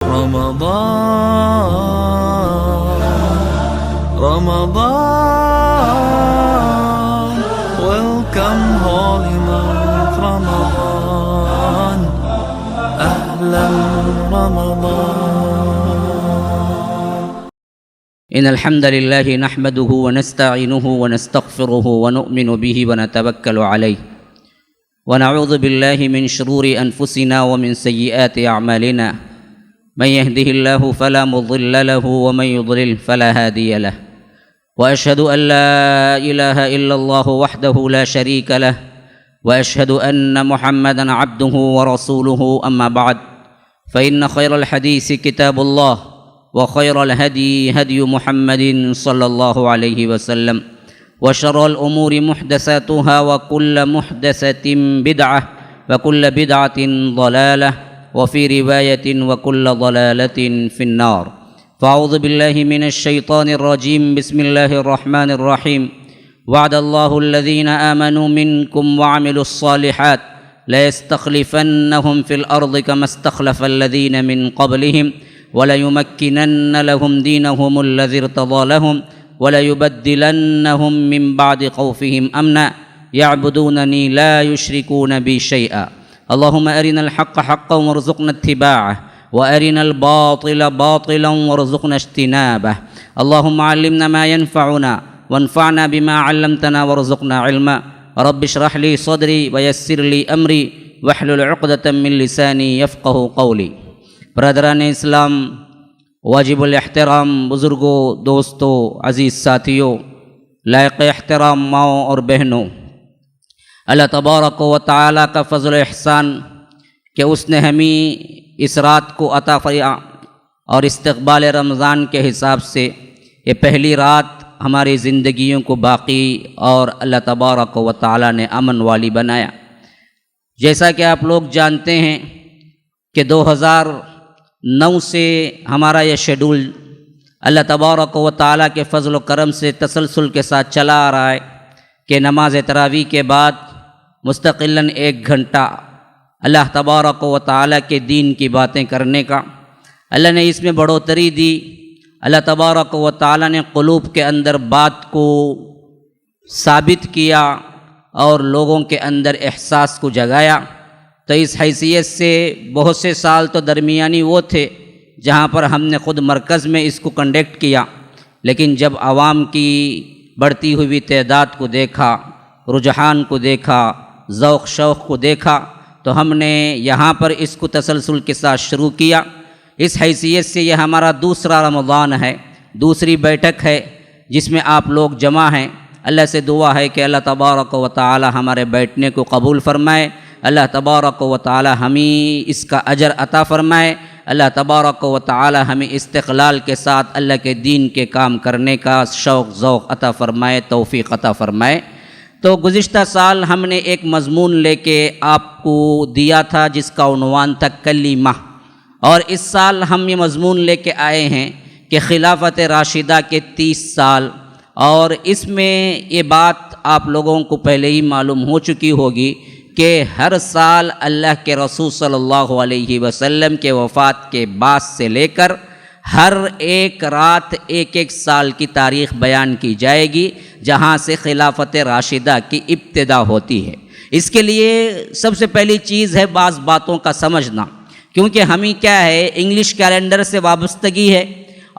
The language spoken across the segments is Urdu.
Ramadan, welcome holy month Ramadan, Ahlan Ramadan. إن الحمد لله نحمده ونستعينه ونستغفره ونؤمن به ونتوكل عليه ونعوذ بالله من شرور أنفسنا ومن سيئات أعمالنا من يهده الله فلا مضل له ومن يضلل فلا هادي له وأشهد أن لا إله إلا الله وحده لا شريك له وأشهد أن محمدًا عبده ورسوله أما بعد فإن خير الحديث كتاب الله وخير الهدي هدي محمد صلى الله عليه وسلم وشر الأمور محدثاتها وكل محدثة بدعة وكل بدعة ضلالة وفي رواية وكل ضلالة في النار فأعوذ بالله من الشيطان الرجيم بسم الله الرحمن الرحيم وعد الله الذين آمنوا منكم وعملوا الصالحات ليستخلفنهم في الأرض كما استخلف الذين من قبلهم وليمكنن لهم دينهم الذي ارتضى لهم وليبدلنهم من بعد خوفهم أمنا يعبدونني لا يشركون بي شيئا اللهم أرنا الحق حقا وارزقنا اتباعه وأرنا الباطل باطلا وارزقنا اجتنابه اللهم علمنا ما ينفعنا وانفعنا بما علمتنا وارزقنا علما رب اشرح لي صدري ويسر لي أمري واحلل عقدة من لساني يفقه قولي برادران اسلام، واجب الاحترام بزرگوں، دوستوں، عزیز ساتھیوں، لائق احترام ماؤں اور بہنوں، اللہ تبارک و تعالیٰ کا فضل و احسان کہ اس نے ہمیں اس رات کو عطا فرمایا اور استقبال رمضان کے حساب سے یہ پہلی رات ہماری زندگیوں کو باقی اور اللہ تبارک و تعالیٰ نے امن والی بنایا۔ جیسا کہ آپ لوگ جانتے ہیں کہ 2009 سے ہمارا یہ شیڈول اللہ تبارک و تعالیٰ کے فضل و کرم سے تسلسل کے ساتھ چلا آ رہا ہے کہ نماز تراویح کے بعد مستقلاً 1 گھنٹہ اللہ تبارک و تعالیٰ کے دین کی باتیں کرنے کا اللہ نے اس میں بڑھوتری دی۔ اللہ تبارک و تعالیٰ نے قلوب کے اندر بات کو ثابت کیا اور لوگوں کے اندر احساس کو جگایا۔ تو اس حیثیت سے بہت سے سال تو درمیانی وہ تھے جہاں پر ہم نے خود مرکز میں اس کو کنڈکٹ کیا، لیکن جب عوام کی بڑھتی ہوئی تعداد کو دیکھا، رجحان کو دیکھا، ذوق شوق کو دیکھا، تو ہم نے یہاں پر اس کو تسلسل کے ساتھ شروع کیا۔ اس حیثیت سے یہ ہمارا دوسرا رمضان ہے، دوسری بیٹھک ہے جس میں آپ لوگ جمع ہیں۔ اللہ سے دعا ہے کہ اللہ تبارک و تعالی ہمارے بیٹھنے کو قبول فرمائے، اللہ تبارک و تعالی ہمیں اس کا اجر عطا فرمائے، اللہ تبارک و تعالی ہمیں استقلال کے ساتھ اللہ کے دین کے کام کرنے کا شوق ذوق عطا فرمائے، توفیق عطا فرمائے۔ تو گزشتہ سال ہم نے ایک مضمون لے کے آپ کو دیا تھا جس کا عنوان تھا کلمہ، اور اس سال ہم یہ مضمون لے کے آئے ہیں کہ خلافت راشدہ کے 30 سال، اور اس میں یہ بات آپ لوگوں کو پہلے ہی معلوم ہو چکی ہوگی کہ ہر سال اللہ کے رسول صلی اللہ علیہ وسلم کے وفات کے بعد سے لے کر ہر ایک رات ایک ایک سال کی تاریخ بیان کی جائے گی جہاں سے خلافت راشدہ کی ابتدا ہوتی ہے۔ اس کے لیے سب سے پہلی چیز ہے بعض باتوں کا سمجھنا، کیونکہ ہمیں کیا ہے انگلش کیلنڈر سے وابستگی ہے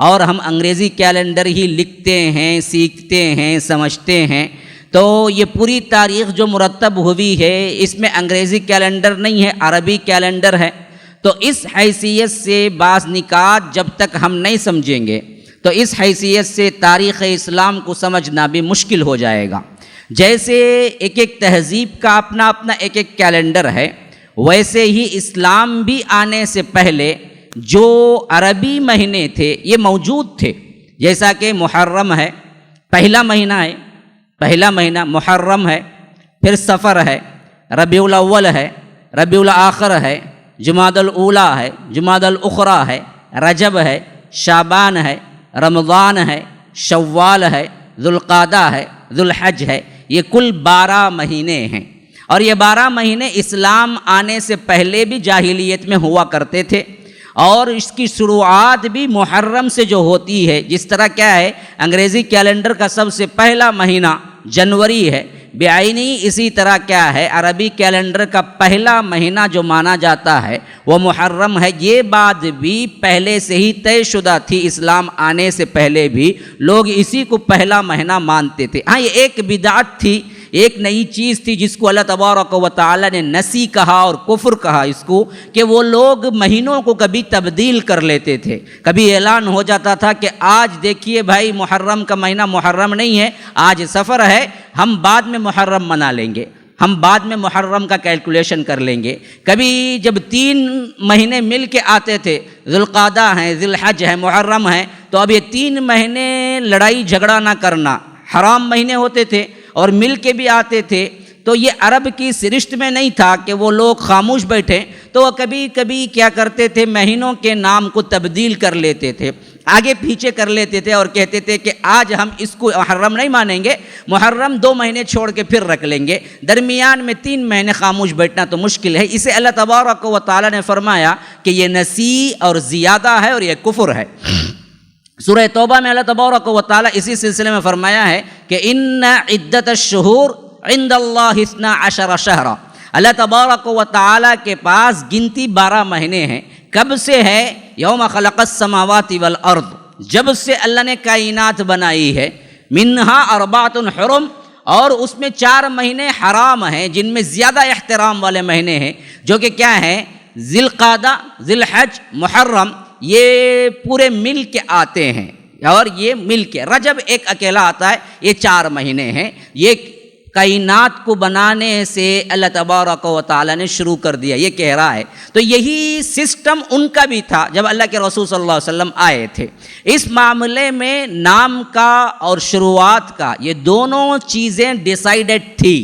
اور ہم انگریزی کیلنڈر ہی لکھتے ہیں، سیکھتے ہیں، سمجھتے ہیں۔ تو یہ پوری تاریخ جو مرتب ہوئی ہے اس میں انگریزی کیلنڈر نہیں ہے، عربی کیلنڈر ہے۔ تو اس حیثیت سے بعض نکات جب تک ہم نہیں سمجھیں گے تو اس حیثیت سے تاریخ اسلام کو سمجھنا بھی مشکل ہو جائے گا۔ جیسے ایک ایک تہذیب کا اپنا اپنا ایک ایک کیلنڈر ہے، ویسے ہی اسلام بھی آنے سے پہلے جو عربی مہینے تھے یہ موجود تھے، جیسا کہ محرم ہے، پہلا مہینہ ہے، پہلا مہینہ محرم ہے، پھر صفر ہے، ربیع الاول ہے، ربیع الاخر ہے، جمادی الاولیٰ ہے، جمادی الاخری ہے، رجب ہے، شعبان ہے، رمضان ہے، شوال ہے، ذوالقعدہ ہے، ذوالحج ہے۔ یہ کل 12 مہینے ہیں، اور یہ 12 مہینے اسلام آنے سے پہلے بھی جاہلیت میں ہوا کرتے تھے، اور اس کی شروعات بھی محرم سے جو ہوتی ہے، جس طرح کیا ہے انگریزی کیلنڈر کا سب سے پہلا مہینہ جنوری ہے بعینی، اسی طرح کیا ہے عربی کیلنڈر کا پہلا مہینہ جو مانا جاتا ہے وہ محرم ہے۔ یہ بات بھی پہلے سے ہی طے شدہ تھی، اسلام آنے سے پہلے بھی لوگ اسی کو پہلا مہینہ مانتے تھے۔ ہاں یہ ایک بدعت تھی، ایک نئی چیز تھی جس کو اللہ تبارک و تعالی نے نسی کہا اور کفر کہا اس کو، کہ وہ لوگ مہینوں کو کبھی تبدیل کر لیتے تھے۔ کبھی اعلان ہو جاتا تھا کہ آج دیکھیے بھائی محرم کا مہینہ محرم نہیں ہے، آج سفر ہے، ہم بعد میں محرم منا لیں گے، ہم بعد میں محرم کا کیلکولیشن کر لیں گے۔ کبھی جب 3 مہینے مل کے آتے تھے، ذوالقعدہ ہیں، ذی الحج ہے، محرم ہے، تو اب یہ 3 مہینے لڑائی جھگڑا نہ کرنا، حرام مہینے ہوتے تھے اور مل کے بھی آتے تھے، تو یہ عرب کی سرشت میں نہیں تھا کہ وہ لوگ خاموش بیٹھے، تو وہ کبھی کبھی کیا کرتے تھے مہینوں کے نام کو تبدیل کر لیتے تھے، آگے پیچھے کر لیتے تھے اور کہتے تھے کہ آج ہم اس کو محرم نہیں مانیں گے، محرم 2 مہینے چھوڑ کے پھر رکھ لیں گے، درمیان میں 3 مہینے خاموش بیٹھنا تو مشکل ہے۔ اسے اللہ تبارک و تعالی نے فرمایا کہ یہ نسی اور زیادہ ہے اور یہ کفر ہے۔ سورہ توبہ میں اللہ تبارک و تعالی اسی سلسلے میں فرمایا ہے کہ ان عدت الشہور عند اللہ 12 شہرا، اللہ تبارک و تعالی کے پاس گنتی 12 مہینے ہیں۔ کب سے ہے؟ یوم خلق السماوات والارض، جب سے اللہ نے کائنات بنائی ہے، منہا 4 حرم، اور اس میں 4 مہینے حرام ہیں جن میں زیادہ احترام والے مہینے ہیں، جو کہ کیا ہیں؟ ذی القعدہ، ذی الحج، محرم، یہ پورے مل کے آتے ہیں، اور یہ مل کے رجب ایک اکیلا آتا ہے، یہ 4 مہینے ہیں۔ یہ کائنات کو بنانے سے اللہ تبارک و تعالی نے شروع کر دیا، یہ کہہ رہا ہے۔ تو یہی سسٹم ان کا بھی تھا جب اللہ کے رسول صلی اللہ علیہ وسلم آئے تھے۔ اس معاملے میں نام کا اور شروعات کا یہ دونوں چیزیں ڈیسائیڈڈ تھی،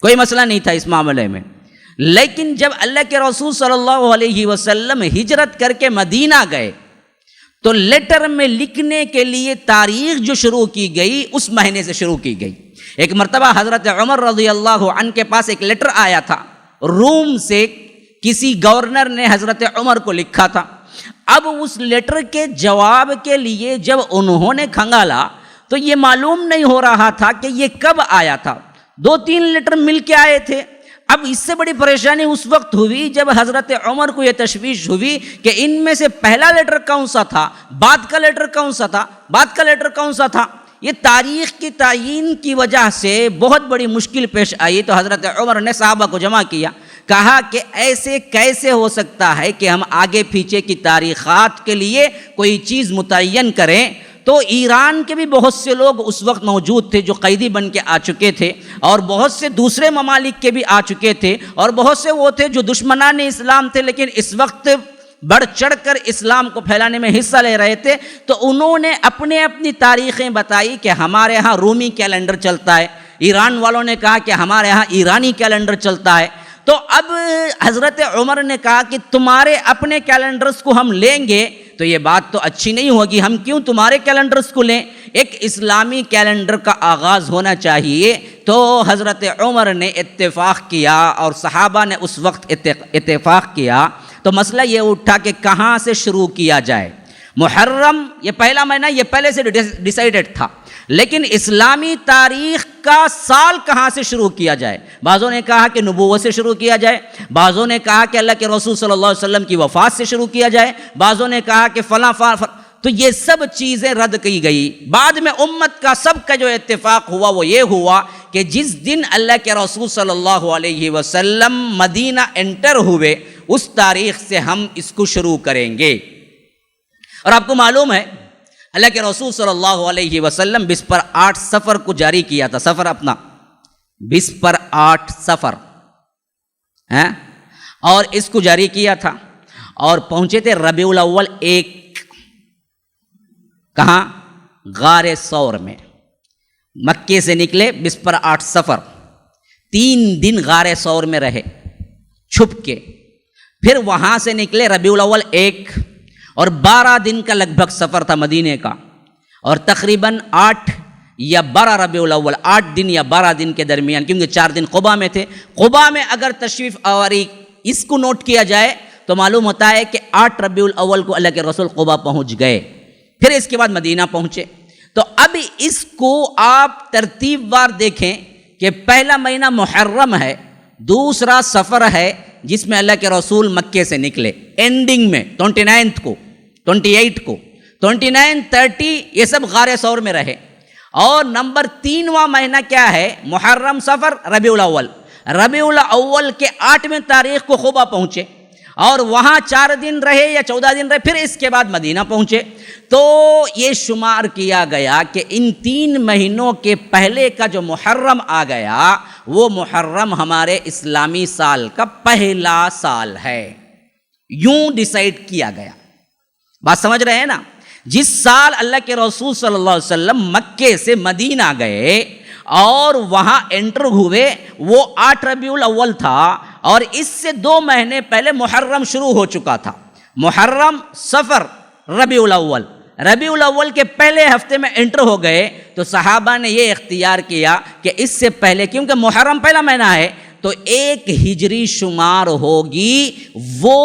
کوئی مسئلہ نہیں تھا اس معاملے میں۔ لیکن جب اللہ کے رسول صلی اللہ علیہ وسلم ہجرت کر کے مدینہ گئے تو لیٹر میں لکھنے کے لیے تاریخ جو شروع کی گئی اس مہینے سے شروع کی گئی۔ ایک مرتبہ حضرت عمر رضی اللہ عنہ کے پاس ایک لیٹر آیا تھا، روم سے کسی گورنر نے حضرت عمر کو لکھا تھا۔ اب اس لیٹر کے جواب کے لیے جب انہوں نے کھنگالا تو یہ معلوم نہیں ہو رہا تھا کہ یہ کب آیا تھا، 2-3 لیٹر مل کے آئے تھے۔ اب اس سے بڑی پریشانی اس وقت ہوئی جب حضرت عمر کو یہ تشویش ہوئی کہ ان میں سے پہلا لیٹر کون سا تھا، بعد کا لیٹر کون سا تھا، بعد کا لیٹر کون سا تھا۔ یہ تاریخ کی تعیین کی وجہ سے بہت بڑی مشکل پیش آئی، تو حضرت عمر نے صحابہ کو جمع کیا، کہا کہ ایسے کیسے ہو سکتا ہے کہ ہم آگے پیچھے کی تاریخات کے لیے کوئی چیز متعین کریں۔ تو ایران کے بھی بہت سے لوگ اس وقت موجود تھے جو قیدی بن کے آ چکے تھے، اور بہت سے دوسرے ممالک کے بھی آ چکے تھے، اور بہت سے وہ تھے جو دشمنان اسلام تھے لیکن اس وقت بڑھ چڑھ کر اسلام کو پھیلانے میں حصہ لے رہے تھے۔ تو انہوں نے اپنی تاریخیں بتائی کہ ہمارے ہاں رومی کیلنڈر چلتا ہے، ایران والوں نے کہا کہ ہمارے ہاں ایرانی کیلنڈر چلتا ہے۔ تو اب حضرت عمر نے کہا کہ تمہارے اپنے کیلنڈرز کو ہم لیں گے تو یہ بات تو اچھی نہیں ہوگی، ہم کیوں تمہارے کیلنڈرز کو لیں، ایک اسلامی کیلنڈر کا آغاز ہونا چاہیے۔ تو حضرت عمر نے اتفاق کیا اور صحابہ نے اس وقت اتفاق کیا، تو مسئلہ یہ اٹھا کہ کہاں سے شروع کیا جائے۔ محرم یہ پہلا مہینہ یہ پہلے سے ڈیسائیڈڈ تھا، لیکن اسلامی تاریخ کا سال کہاں سے شروع کیا جائے؟ بعضوں نے کہا کہ نبوت سے شروع کیا جائے، بعضوں نے کہا کہ اللہ کے رسول صلی اللہ علیہ وسلم کی وفات سے شروع کیا جائے، بعضوں نے کہا کہ فلاں تو یہ سب چیزیں رد کی گئی۔ بعد میں امت کا سب کا جو اتفاق ہوا وہ یہ ہوا کہ جس دن اللہ کے رسول صلی اللہ علیہ وسلم مدینہ انٹر ہوئے اس تاریخ سے ہم اس کو شروع کریں گے۔ اور آپ کو معلوم ہے اللہ کے رسول صلی اللہ علیہ وسلم 20/8 سفر کو جاری کیا تھا، سفر اپنا 20/8 سفر ہے، اور اس کو جاری کیا تھا، اور پہنچے تھے ربیع الاول 1، کہاں؟ غار ثور میں۔ مکے سے نکلے 20/8 سفر، 3 دن غار ثور میں رہے چھپ کے، پھر وہاں سے نکلے ربیع الاول 1، اور 12 دن کا لگ بھگ سفر تھا مدینے کا، اور تقریباً 8 یا 12 ربیع الاول، 8 دن یا 12 دن کے درمیان، کیونکہ 4 دن قباء میں تھے۔ قباء میں اگر تشریف آوری اس کو نوٹ کیا جائے تو معلوم ہوتا ہے کہ 8 ربیع الاول کو اللہ کے رسول قبا پہنچ گئے، پھر اس کے بعد مدینہ پہنچے۔ تو اب اس کو آپ ترتیب وار دیکھیں کہ پہلا مہینہ محرم ہے، دوسرا صفر ہے جس میں اللہ کے رسول مکے سے نکلے اینڈنگ میں 29 کو، 28 کو، 29، 30 یہ سب غار ثور میں رہے، اور نمبر 3واں مہینہ کیا ہے؟ محرم، صفر، ربیع الاول۔ ربیع الاول کے 8ویں تاریخ کو قبا پہنچے اور وہاں 4 دن رہے یا 14 دن رہے، پھر اس کے بعد مدینہ پہنچے۔ تو یہ شمار کیا گیا کہ ان 3 مہینوں کے پہلے کا جو محرم آ گیا وہ محرم ہمارے اسلامی سال کا پہلا سال ہے، یوں ڈیسائیڈ کیا گیا۔ بات سمجھ رہے ہیں نا؟ جس سال اللہ کے رسول صلی اللہ علیہ وسلم مکے سے مدینہ گئے اور وہاں انٹر ہوئے وہ 8 ربیع الاول تھا، اور اس سے 2 مہینے پہلے محرم شروع ہو چکا تھا۔ محرم، صفر، ربیع الاول، ربیع الاول کے پہلے ہفتے میں انٹر ہو گئے، تو صحابہ نے یہ اختیار کیا کہ اس سے پہلے، کیونکہ محرم پہلا مہینہ ہے تو 1 ہجری شمار ہوگی، وہ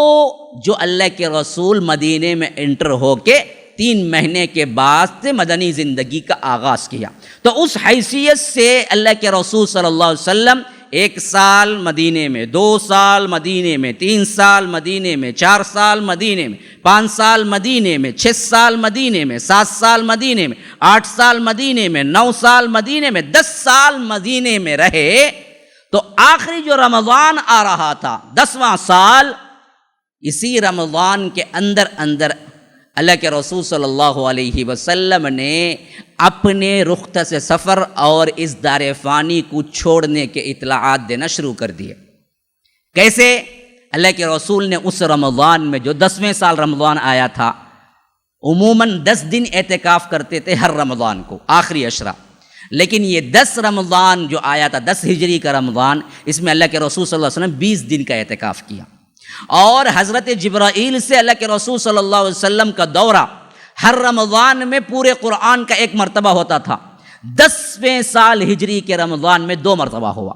جو اللہ کے رسول مدینے میں انٹر ہو کے 3 مہینے کے بعد سے مدنی زندگی کا آغاز کیا۔ تو اس حیثیت سے اللہ کے رسول صلی اللہ علیہ وسلم 1 سال مدینے میں، 2 سال مدینے میں، 3 سال مدینے میں، 4 سال مدینے میں، 5 سال مدینے میں، 6 سال مدینے میں، 7 سال مدینے میں، 8 سال مدینے میں، 9 سال مدینے میں، 10 سال مدینے میں رہے۔ تو آخری جو رمضان آ رہا تھا 10واں سال، اسی رمضان کے اندر اللہ کے رسول صلی اللہ علیہ وسلم نے اپنے رخصت سفر اور اس دار فانی کو چھوڑنے کے اطلاعات دینا شروع کر دیے۔ کیسے؟ اللہ کے رسول نے اس رمضان میں جو 10ویں سال رمضان آیا تھا، عموماً 10 دن اعتکاف کرتے تھے ہر رمضان کو، آخری عشرہ، لیکن یہ 10 رمضان جو آیا تھا، 10 ہجری کا رمضان، اس میں اللہ کے رسول صلی اللہ علیہ وسلم 20 دن کا اعتکاف کیا، اور حضرت جبرائیل سے اللہ کے رسول صلی اللہ علیہ وسلم کا دورہ ہر رمضان میں پورے قرآن کا 1 مرتبہ ہوتا تھا، 10ویں سال ہجری کے رمضان میں 2 مرتبہ ہوا۔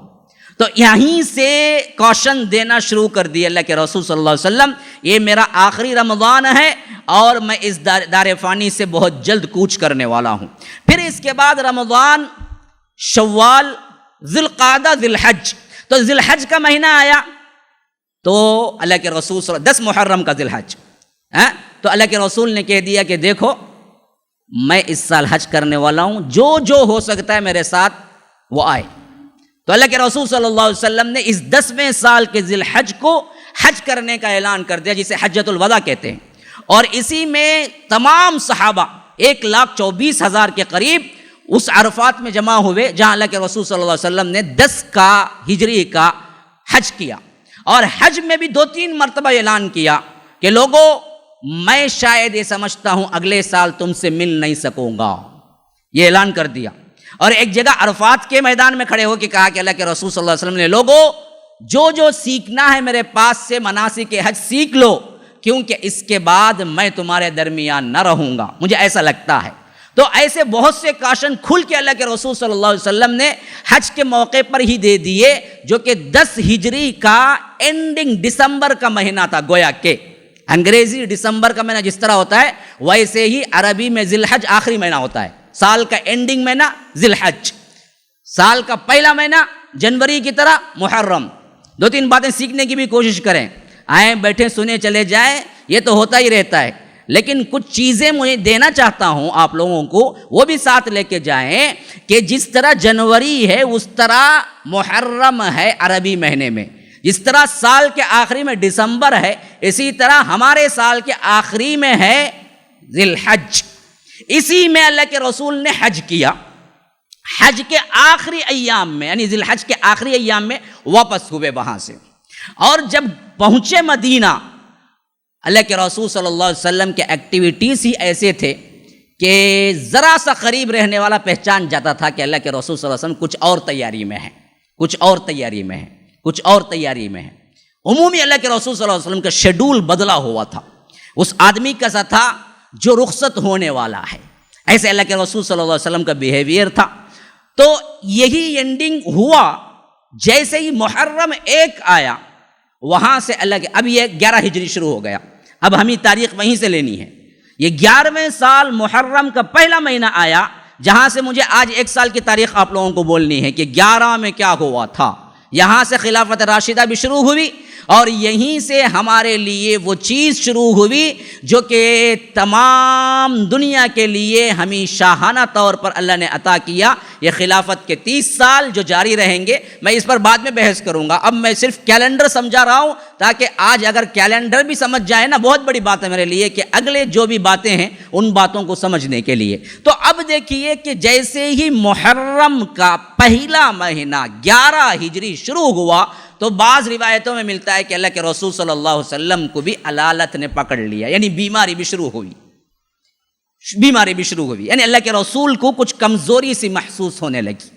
تو یہیں سے کوشن دینا شروع کر دی اللہ کے رسول صلی اللہ علیہ وسلم، یہ میرا آخری رمضان ہے اور میں اس دار فانی سے بہت جلد کوچ کرنے والا ہوں۔ پھر اس کے بعد رمضان، شوال، ذی القعدہ، ذی الحج۔ تو ذی الحج کا مہینہ آیا تو اللہ کے رسول 10 محرم کا ذی الحج، تو اللہ کے رسول نے کہہ دیا کہ دیکھو میں اس سال حج کرنے والا ہوں، جو ہو سکتا ہے میرے ساتھ وہ آئے۔ تو اللہ کے رسول صلی اللہ علیہ وسلم نے اس 10ویں سال کے ذی الحج کو حج کرنے کا اعلان کر دیا، جسے حجۃ الوداع کہتے ہیں، اور اسی میں تمام صحابہ 1,24,000 کے قریب اس عرفات میں جمع ہوئے جہاں اللہ کے رسول صلی اللہ علیہ وسلم نے 10 کا ہجری کا حج کیا، اور حج میں بھی 2-3 مرتبہ اعلان کیا کہ لوگوں میں شاید یہ سمجھتا ہوں اگلے سال تم سے مل نہیں سکوں گا، یہ اعلان کر دیا۔ اور ایک جگہ عرفات کے میدان میں کھڑے ہو کے کہا کہ اللہ کے رسول صلی اللہ علیہ وسلم نے لوگوں جو سیکھنا ہے میرے پاس سے مناسک حج سیکھ لو، کیونکہ اس کے بعد میں تمہارے درمیان نہ رہوں گا، مجھے ایسا لگتا ہے۔ تو ایسے بہت سے کاشن کھل کے اللہ کے رسول صلی اللہ علیہ وسلم نے حج کے موقع پر ہی دے دیے، جو کہ 10 ہجری کا اینڈنگ دسمبر کا مہینہ تھا، گویا کہ انگریزی دسمبر کا مہینہ جس طرح ہوتا ہے ویسے ہی عربی میں ذی الحج آخری مہینہ ہوتا ہے، سال کا اینڈنگ مہینہ ذی الحج، سال کا پہلا مہینہ جنوری کی طرح محرم۔ 2-3 باتیں سیکھنے کی بھی کوشش کریں، آئیں بیٹھے سنے چلے جائیں، یہ تو ہوتا ہی رہتا ہے، لیکن کچھ چیزیں مجھے دینا چاہتا ہوں آپ لوگوں کو، وہ بھی ساتھ لے کے جائیں کہ جس طرح جنوری ہے اس طرح محرم ہے عربی مہینے میں، جس طرح سال کے آخری میں دسمبر ہے، اسی طرح ہمارے سال کے آخری میں ہے ذی الحج۔ اسی میں اللہ کے رسول نے حج کیا، حج کے آخری ایام میں، یعنی ذی الحج کے آخری ایام میں واپس ہوئے وہاں سے، اور جب پہنچے مدینہ، اللہ کے رسول صلی اللہ علیہ وسلم کے ایکٹیویٹیز ہی ایسے تھے کہ ذرا سا قریب رہنے والا پہچان جاتا تھا کہ اللہ کے رسول صلی اللہ علیہ وسلم کچھ اور تیاری میں ہے۔ عمومی اللہ کے رسول صلی اللہ علیہ وسلم کا شیڈول بدلا ہوا تھا، اس آدمی کا سا تھا جو رخصت ہونے والا ہے، ایسے اللہ کے رسول صلی اللہ علیہ وسلم کا بیہیویئر تھا۔ تو یہی اینڈنگ ہوا، جیسے ہی محرم 1 آیا وہاں سے اللہ کے اب یہ 11 ہجری شروع ہو گیا، اب ہمیں تاریخ وہیں سے لینی ہے۔ یہ 11ویں سال محرم کا پہلا مہینہ آیا، جہاں سے مجھے آج 1 سال کی تاریخ آپ لوگوں کو بولنی ہے کہ 11 میں کیا ہوا تھا۔ یہاں سے خلافت راشدہ بھی شروع ہوئی، اور یہیں سے ہمارے لیے وہ چیز شروع ہوئی جو کہ تمام دنیا کے لیے ہمیں شاہانہ طور پر اللہ نے عطا کیا۔ یہ خلافت کے 30 سال جو جاری رہیں گے، میں اس پر بعد میں بحث کروں گا، اب میں صرف کیلنڈر سمجھا رہا ہوں تاکہ آج اگر کیلنڈر بھی سمجھ جائے نا، بہت بڑی بات ہے میرے لیے کہ اگلے جو بھی باتیں ہیں ان باتوں کو سمجھنے کے لیے۔ تو اب دیکھیے کہ جیسے ہی محرم کا پہلا مہینہ 11 ہجری شروع ہوا تو بعض روایتوں میں ملتا ہے کہ اللہ کے رسول صلی اللہ علیہ وسلم کو بھی علالت نے پکڑ لیا، یعنی بیماری بھی شروع ہوئی، یعنی اللہ کے رسول کو کچھ کمزوری سی محسوس ہونے لگی۔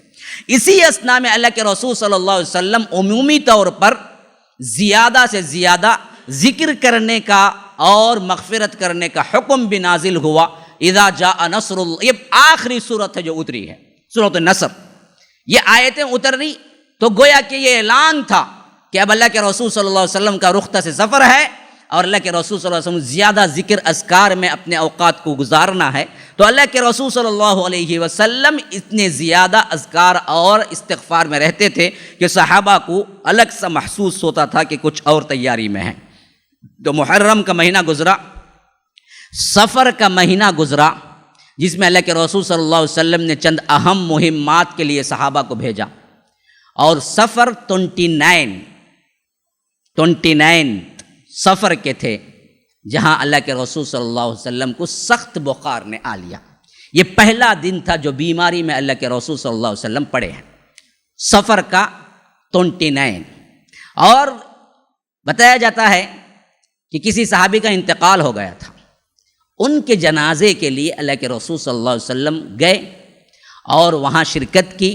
اسی اثنا میں اللہ کے رسول صلی اللہ علیہ وسلم عمومی طور پر زیادہ سے زیادہ ذکر کرنے کا اور مغفرت کرنے کا حکم بھی نازل ہوا۔ اذا جاء نصر اللہ، یہ آخری صورت ہے جو اتری ہے، سورۃ النصر۔ یہ آیتیں اتر رہی تو گویا کہ یہ اعلان تھا کہ اب اللہ کے رسول صلی اللہ علیہ وسلم کا رخصت سے سفر ہے، اور اللہ کے رسول صلی اللہ علیہ وسلم زیادہ ذکر اذکار میں اپنے اوقات کو گزارنا ہے۔ تو اللہ کے رسول صلی اللہ علیہ وسلم اتنے زیادہ اذکار اور استغفار میں رہتے تھے کہ صحابہ کو الگ سا محسوس ہوتا تھا کہ کچھ اور تیاری میں ہے۔ تو محرم کا مہینہ گزرا، سفر کا مہینہ گزرا، جس میں اللہ کے رسول صلی اللہ علیہ وسلم نے چند اہم مہمات کے لیے صحابہ کو بھیجا، اور سفر 29 سفر کے تھے، جہاں اللہ کے رسول صلی اللہ علیہ وسلم کو سخت بخار نے آ لیا۔ یہ پہلا دن تھا جو بیماری میں اللہ کے رسول صلی اللہ علیہ وسلم پڑے ہیں، سفر کا 29۔ اور بتایا جاتا ہے کہ کسی صحابی کا انتقال ہو گیا تھا، ان کے جنازے کے لیے اللہ کے رسول صلی اللہ علیہ وسلم گئے اور وہاں شرکت کی،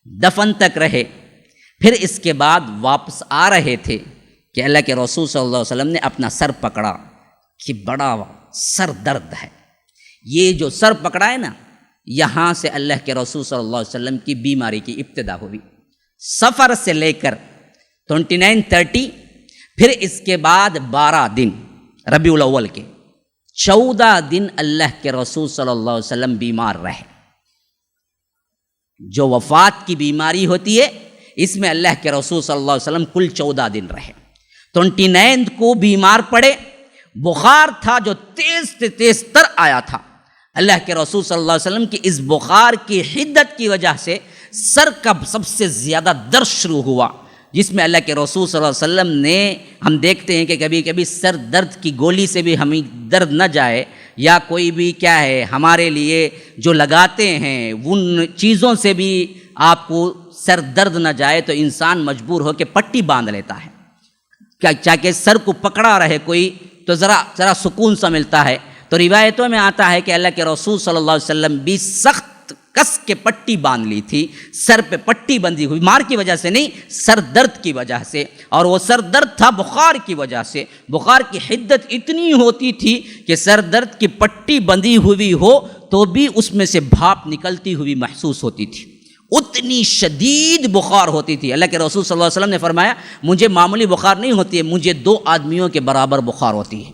دفن تک رہے۔ پھر اس کے بعد واپس آ رہے تھے کہ اللہ کے رسول صلی اللہ علیہ وسلم نے اپنا سر پکڑا کہ بڑا سر درد ہے۔ یہ جو سر پکڑا ہے نا، یہاں سے اللہ کے رسول صلی اللہ علیہ وسلم کی بیماری کی ابتدا ہوئی، سفر سے لے کر 29 30، پھر اس کے بعد 12 دن ربیع الاول کے 14 دن اللہ کے رسول صلی اللہ علیہ وسلم بیمار رہے۔ جو وفات کی بیماری ہوتی ہے، اس میں اللہ کے رسول صلی اللہ علیہ وسلم کل 14 دن رہے۔ 29 کو بیمار پڑے، بخار تھا جو تیز تر آیا تھا۔ اللہ کے رسول صلی اللہ علیہ وسلم کی اس بخار کی حدت کی وجہ سے سر کا سب سے زیادہ درد شروع ہوا، جس میں اللہ کے رسول صلی اللہ علیہ وسلم نے، ہم دیکھتے ہیں کہ کبھی کبھی سر درد کی گولی سے بھی ہمیں درد نہ جائے، یا کوئی بھی کیا ہے ہمارے لیے جو لگاتے ہیں ان چیزوں سے بھی آپ کو سر درد نہ جائے تو انسان مجبور ہو کے پٹی باندھ لیتا ہے، چاہے سر کو پکڑا رہے کوئی تو ذرا سکون سا ملتا ہے۔ تو روایتوں میں آتا ہے کہ اللہ کے رسول صلی اللہ علیہ وسلم بھی سخت کس کے پٹی باندھ لی تھی، سر پہ پٹی بندھی ہوئی، بیمار کی وجہ سے نہیں، سر درد کی وجہ سے، اور وہ سر درد تھا بخار کی وجہ سے۔ بخار کی حدت اتنی ہوتی تھی کہ سر درد کی پٹی بندھی ہوئی ہو تو بھی اس میں سے بھاپ نکلتی ہوئی محسوس ہوتی تھی، اتنی شدید بخار ہوتی تھی۔ اللہ کے رسول صلی اللہ علیہ وسلم نے فرمایا، مجھے معمولی بخار نہیں ہوتی ہے، مجھے 2 آدمیوں کے برابر بخار ہوتی ہے،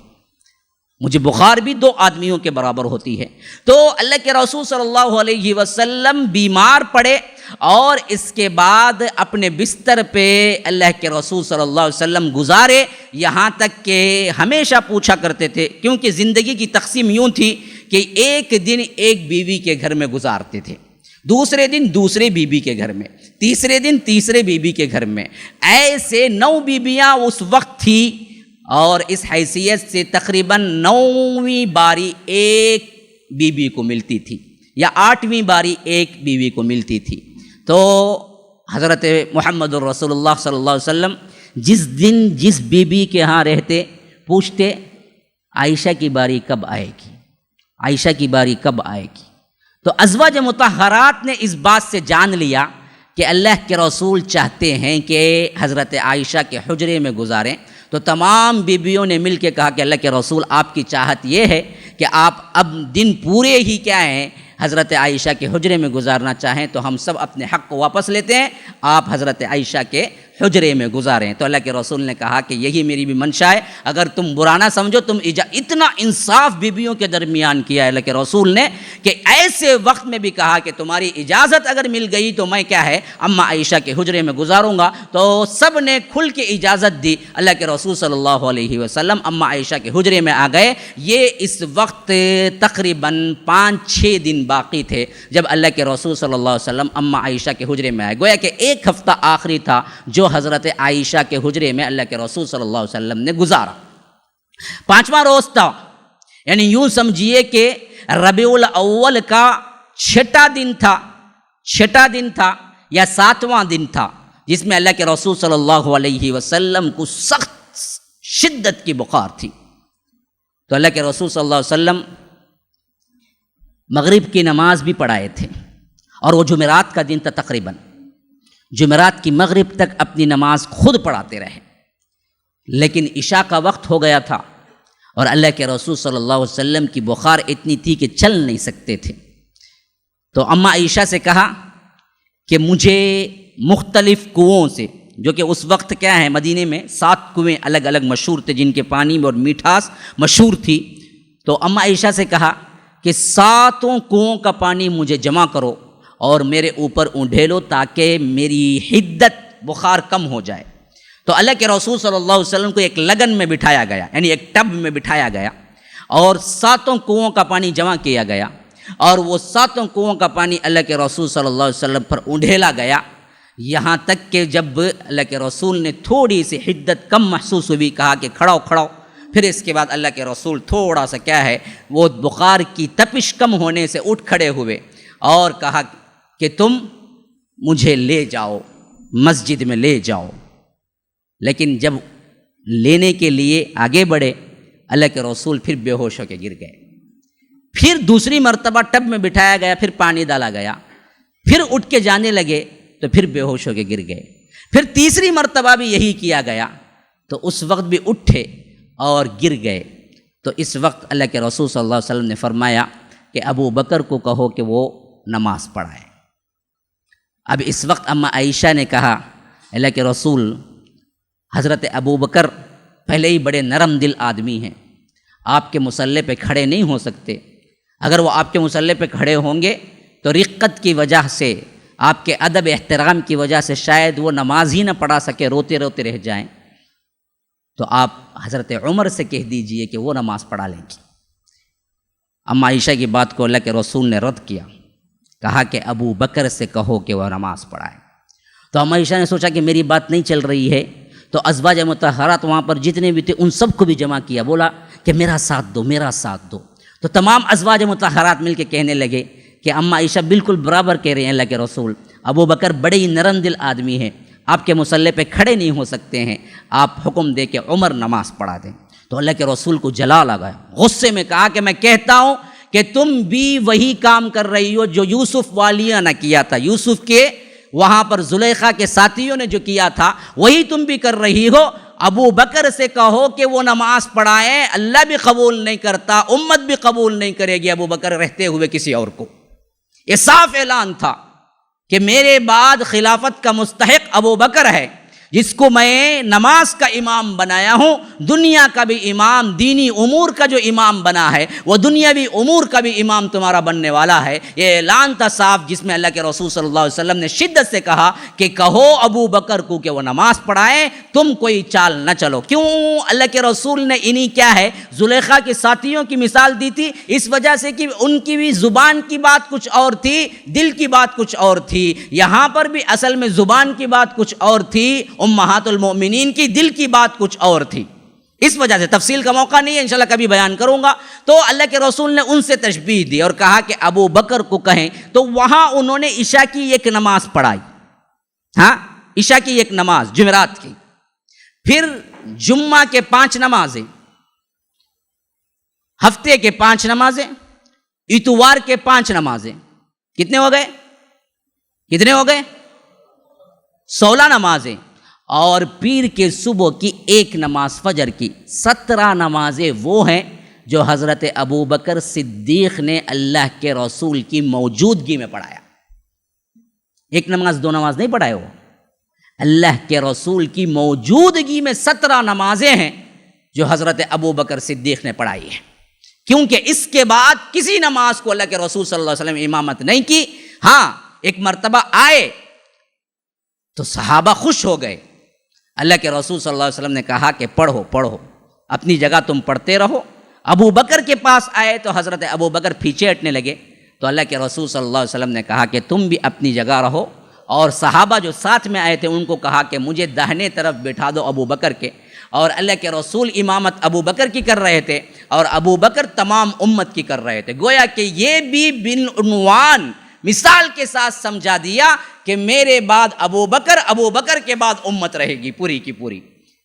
مجھے بخار بھی 2 آدمیوں کے برابر ہوتی ہے۔ تو اللہ کے رسول صلی اللہ علیہ وسلم بیمار پڑے، اور اس کے بعد اپنے بستر پہ اللہ کے رسول صلی اللہ علیہ وسلم گزارے، یہاں تک کہ ہمیشہ پوچھا کرتے تھے، کیونکہ زندگی کی تقسیم یوں تھی کہ ایک دن ایک بیوی کے گھر میں گزارتے تھے، دوسرے دن دوسرے بیوی کے گھر میں، تیسرے دن تیسرے بیوی کے گھر میں، ایسے 9 بیویاں اس وقت تھی، اور اس حیثیت سے تقریباً 9ویں باری ایک بیوی کو ملتی تھی، یا 8ویں باری ایک بیوی کو ملتی تھی۔ تو حضرت محمد الرسول اللہ صلی اللہ علیہ وسلم جس دن جس بیوی کے ہاں رہتے پوچھتے، عائشہ کی باری کب آئے گی، عائشہ کی باری کب آئے گی۔ تو ازواج مطہرات نے اس بات سے جان لیا کہ اللہ کے رسول چاہتے ہیں کہ حضرت عائشہ کے حجرے میں گزاریں، تو تمام بیویوں نے مل کے کہا کہ اللہ کے رسول آپ کی چاہت یہ ہے کہ آپ اب دن پورے ہی کیا ہیں حضرت عائشہ کے حجرے میں گزارنا چاہیں، تو ہم سب اپنے حق کو واپس لیتے ہیں، آپ حضرت عائشہ کے حجرے میں گزاریں۔ تو اللہ کے رسول نے کہا کہ یہی میری بھی منشا ہے، اگر تم برا نہ سمجھو تم اتنا انصاف بیویوں کے درمیان کیا ہے اللہ کے رسول نے کہ ایسے وقت میں بھی کہا کہ تمہاری اجازت اگر مل گئی تو میں کیا ہے اماں عائشہ کے حجرے میں گزاروں گا۔ تو سب نے کھل کے اجازت دی، اللہ کے رسول صلی اللہ علیہ وسلم اماں عائشہ کے حجرے میں آ گئے۔ یہ اس وقت تقریباً 5-6 دن باقی تھے جب اللہ کے رسول صلی اللہ علیہ وسلم اماں عائشہ کے حجرے میں آئے۔ گویا کہ ایک ہفتہ آخری تھا جو حضرت عائشہ کے حجرے میں اللہ کے رسول صلی اللہ علیہ وسلم نے گزارا۔ 5واں روز تھا، یعنی یوں سمجھیے کہ ربیع الاول کا 6واں دن تھا یا 7واں دن تھا، جس میں اللہ کے رسول صلی اللہ علیہ وسلم کو سخت شدت کی بخار تھی۔ تو اللہ کے رسول صلی اللہ علیہ وسلم مغرب کی نماز بھی پڑھائے تھے، اور وہ جمعرات کا دن تھا، تقریباً جمعرات کی مغرب تک اپنی نماز خود پڑھاتے رہے، لیکن عشاء کا وقت ہو گیا تھا اور اللہ کے رسول صلی اللہ علیہ وسلم کی بخار اتنی تھی کہ چل نہیں سکتے تھے۔ تو اماں عائشہ سے کہا کہ مجھے مختلف کنوؤں سے، جو کہ اس وقت کیا ہے مدینے میں 7 کنویں الگ الگ مشہور تھے جن کے پانی اور میٹھاس مشہور تھی، تو اماں عائشہ سے کہا کہ 7 کنوؤں کا پانی مجھے جمع کرو اور میرے اوپر اونڈھیلو تاکہ میری حدت بخار کم ہو جائے۔ تو اللہ کے رسول صلی اللہ علیہ وسلم کو ایک لگن میں بٹھایا گیا، یعنی ایک ٹب میں بٹھایا گیا، اور 7 کنوؤں کا پانی جمع کیا گیا، اور وہ 7 کنوؤں کا پانی اللہ کے رسول صلی اللہ علیہ وسلم پر اونڈھیلا گیا، یہاں تک کہ جب اللہ کے رسول نے تھوڑی سی حدت کم محسوس ہوئی، کہا کہ کھڑا ہو۔ پھر اس کے بعد اللہ کے رسول تھوڑا سا کیا ہے وہ بخار کی تپش کم ہونے سے اٹھ کھڑے ہوئے اور کہا کہ تم مجھے لے جاؤ، مسجد میں لے جاؤ۔ لیکن جب لینے کے لیے آگے بڑھے، اللہ کے رسول پھر بے ہوش ہو کے گر گئے۔ پھر دوسری مرتبہ ٹب میں بٹھایا گیا، پھر پانی ڈالا گیا، پھر اٹھ کے جانے لگے تو پھر بے ہوش ہو کے گر گئے۔ پھر تیسری مرتبہ بھی یہی کیا گیا تو اس وقت بھی اٹھے اور گر گئے۔ تو اس وقت اللہ کے رسول صلی اللہ علیہ وسلم نے فرمایا کہ ابو بکر کو کہو کہ وہ نماز پڑھائے۔ اب اس وقت اماں عائشہ نے کہا اللہ کے رسول، حضرت ابو بکر پہلے ہی بڑے نرم دل آدمی ہیں، آپ کے مصلے پہ کھڑے نہیں ہو سکتے، اگر وہ آپ کے مصلے پہ کھڑے ہوں گے تو رقت کی وجہ سے، آپ کے ادب احترام کی وجہ سے شاید وہ نماز ہی نہ پڑھا سکے، روتے روتے رہ جائیں، تو آپ حضرت عمر سے کہہ دیجئے کہ وہ نماز پڑھا لیں گی۔ اماں عائشہ کی بات کو اللہ کے رسول نے رد کیا، کہا کہ ابو بکر سے کہو کہ وہ نماز پڑھائے۔ تو اماں عائشہ نے سوچا کہ میری بات نہیں چل رہی ہے، تو ازواج مطہرات وہاں پر جتنے بھی تھے ان سب کو بھی جمع کیا، بولا کہ میرا ساتھ دو، میرا ساتھ دو۔ تو تمام ازواج مطہرات مل کے کہنے لگے کہ اماں عائشہ بالکل برابر کہہ رہے ہیں اللہ کے رسول، ابو بکر بڑے ہی نرم دل آدمی ہیں، آپ کے مصلے پہ کھڑے نہیں ہو سکتے ہیں، آپ حکم دے کہ عمر نماز پڑھا دیں۔ تو اللہ کے رسول کو جلال آ گیا، غصے میں کہا کہ میں کہتا ہوں کہ تم بھی وہی کام کر رہی ہو جو یوسف والیاں نے کیا تھا، یوسف کے وہاں پر زلیخا کے ساتھیوں نے جو کیا تھا وہی تم بھی کر رہی ہو۔ ابو بکر سے کہو کہ وہ نماز پڑھائیں، اللہ بھی قبول نہیں کرتا، امت بھی قبول نہیں کرے گی ابو بکر رہتے ہوئے کسی اور کو۔ یہ صاف اعلان تھا کہ میرے بعد خلافت کا مستحق ابو بکر ہے، جس کو میں نماز کا امام بنایا ہوں، دنیا کا بھی امام، دینی امور کا جو امام بنا ہے وہ دنیاوی امور کا بھی امام تمہارا بننے والا ہے۔ یہ اعلان تھا صاف، جس میں اللہ کے رسول صلی اللہ علیہ وسلم نے شدت سے کہا کہ کہو ابو بکر کو کہ وہ نماز پڑھائیں، تم کوئی چال نہ چلو۔ کیوں؟ اللہ کے رسول نے انہی کیا ہے زلیخا کے ساتھیوں کی مثال دی تھی، اس وجہ سے کہ ان کی بھی زبان کی بات کچھ اور تھی، دل کی بات کچھ اور تھی۔ یہاں پر بھی اصل میں زبان کی بات کچھ اور تھی، امہات المؤمنین کی دل کی بات کچھ اور تھی۔ اس وجہ سے تفصیل کا موقع نہیں ہے، انشاءاللہ کبھی بیان کروں گا۔ تو اللہ کے رسول نے ان سے تشبیہ دی اور کہا کہ ابو بکر کو کہیں، تو وہاں انہوں نے عشاء کی ایک نماز پڑھائی، ہاں عشاء کی ایک نماز جمعرات کی، پھر جمعہ کے 5 نمازیں، ہفتے کے 5 نمازیں، اتوار کے 5 نمازیں، کتنے ہو گئے؟ 16 نمازیں، اور پیر کے صبح کی 1 نماز فجر کی، 17 نمازیں وہ ہیں جو حضرت ابو بکر صدیق نے اللہ کے رسول کی موجودگی میں پڑھایا۔ 1 نماز 2 نماز نہیں پڑھائے، وہ اللہ کے رسول کی موجودگی میں 17 نمازیں ہیں جو حضرت ابو بکر صدیق نے پڑھائی ہے، کیونکہ اس کے بعد کسی نماز کو اللہ کے رسول صلی اللہ علیہ وسلم امامت نہیں کی۔ ہاں ایک مرتبہ آئے تو صحابہ خوش ہو گئے، اللہ کے رسول صلی اللہ علیہ وسلم نے کہا کہ پڑھو اپنی جگہ تم پڑھتے رہو۔ ابو بکر کے پاس آئے تو حضرت ابو بکر پیچھے ہٹنے لگے، تو اللہ کے رسول صلی اللہ علیہ وسلم نے کہا کہ تم بھی اپنی جگہ رہو، اور صحابہ جو ساتھ میں آئے تھے ان کو کہا کہ مجھے داہنے طرف بٹھا دو ابو بکر کے، اور اللہ کے رسول امامت ابو بکر کی کر رہے تھے اور ابو بکر تمام امت کی کر رہے تھے۔ گویا کہ یہ بھی بالعنوان مثال کے ساتھ سمجھا دیا کہ میرے بعد ابو بکر کے بعد امت رہے گی پوری کی پوری۔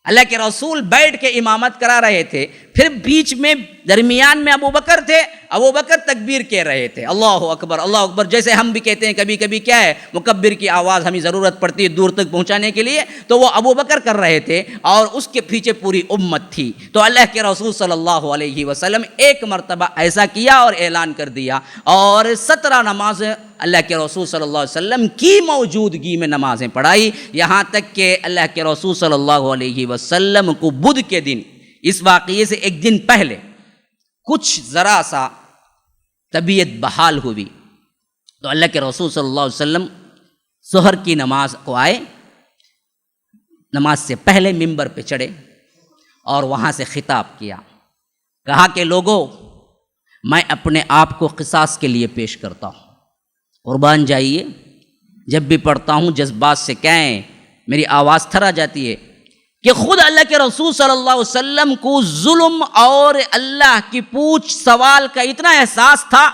اللہ کے رسول بیٹھ کے امامت کرا رہے تھے، پھر بیچ میں درمیان میں ابو بکر تھے، ابو بکر تکبیر کہہ رہے تھے، اللہ اکبر، جیسے ہم بھی کہتے ہیں کبھی کبھی کیا ہے مکبر کی آواز ہمیں ضرورت پڑتی ہے دور تک پہنچانے کے لیے، تو وہ ابو بکر کر رہے تھے اور اس کے پیچھے پوری امت تھی۔ تو اللہ کے رسول صلی اللہ علیہ وسلم ایک مرتبہ ایسا کیا اور اعلان کر دیا، اور 17 نمازیں اللہ کے رسول صلی اللہ علیہ وسلم کی موجودگی میں نمازیں پڑھائی، یہاں تک کہ اللہ کے رسول صلی اللہ علیہ وسلم کو بدھ کے دن، اس واقعے سے ایک دن پہلے کچھ ذرا سا طبیعت بحال ہوئی، تو اللہ کے رسول صلی اللہ علیہ وسلم ظہر کی نماز کو آئے، نماز سے پہلے ممبر پہ چڑھے اور وہاں سے خطاب کیا، کہا کہ لوگوں میں اپنے آپ کو قصاص کے لیے پیش کرتا ہوں، قربان جائیے، جب بھی پڑھتا ہوں جذبات سے کہیں میری آواز تھرا جاتی ہے کہ خود اللہ کے رسول صلی اللہ علیہ وسلم کو ظلم اور اللہ کی پوچھ سوال کا اتنا احساس تھا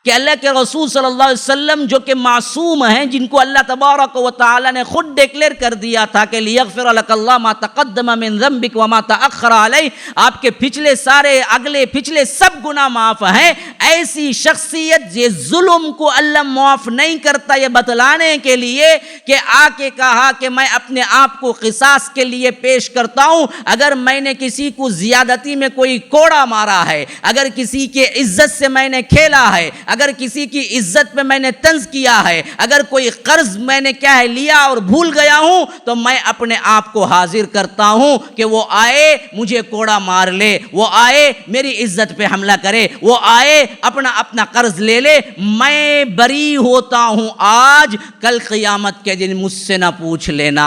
کہ اللہ کے رسول صلی اللہ علیہ وسلم جو کہ معصوم ہیں، جن کو اللہ تبارک و تعالی نے خود ڈکلیئر کر دیا تھا کہ لیغفر لک اللہ ما تقدم من ذنبک وما تأخر علیہ، آپ کے پچھلے سارے اگلے پچھلے سب گناہ معاف ہیں، ایسی شخصیت یہ ظلم کو اللہ معاف نہیں کرتا، یہ بتلانے کے لیے کہ آ کے کہا کہ میں اپنے آپ کو قصاص کے لیے پیش کرتا ہوں، اگر میں نے کسی کو زیادتی میں کوئی کوڑا مارا ہے، اگر کسی کے عزت سے میں نے کھیلا ہے، اگر کسی کی عزت پہ میں نے طنز کیا ہے، اگر کوئی قرض میں نے کیا ہے لیا اور بھول گیا ہوں، تو میں اپنے آپ کو حاضر کرتا ہوں کہ وہ آئے مجھے کوڑا مار لے، وہ آئے میری عزت پہ حملہ کرے، وہ آئے اپنا قرض لے لے، میں بری ہوتا ہوں آج، کل قیامت کے دن مجھ سے نہ پوچھ لینا،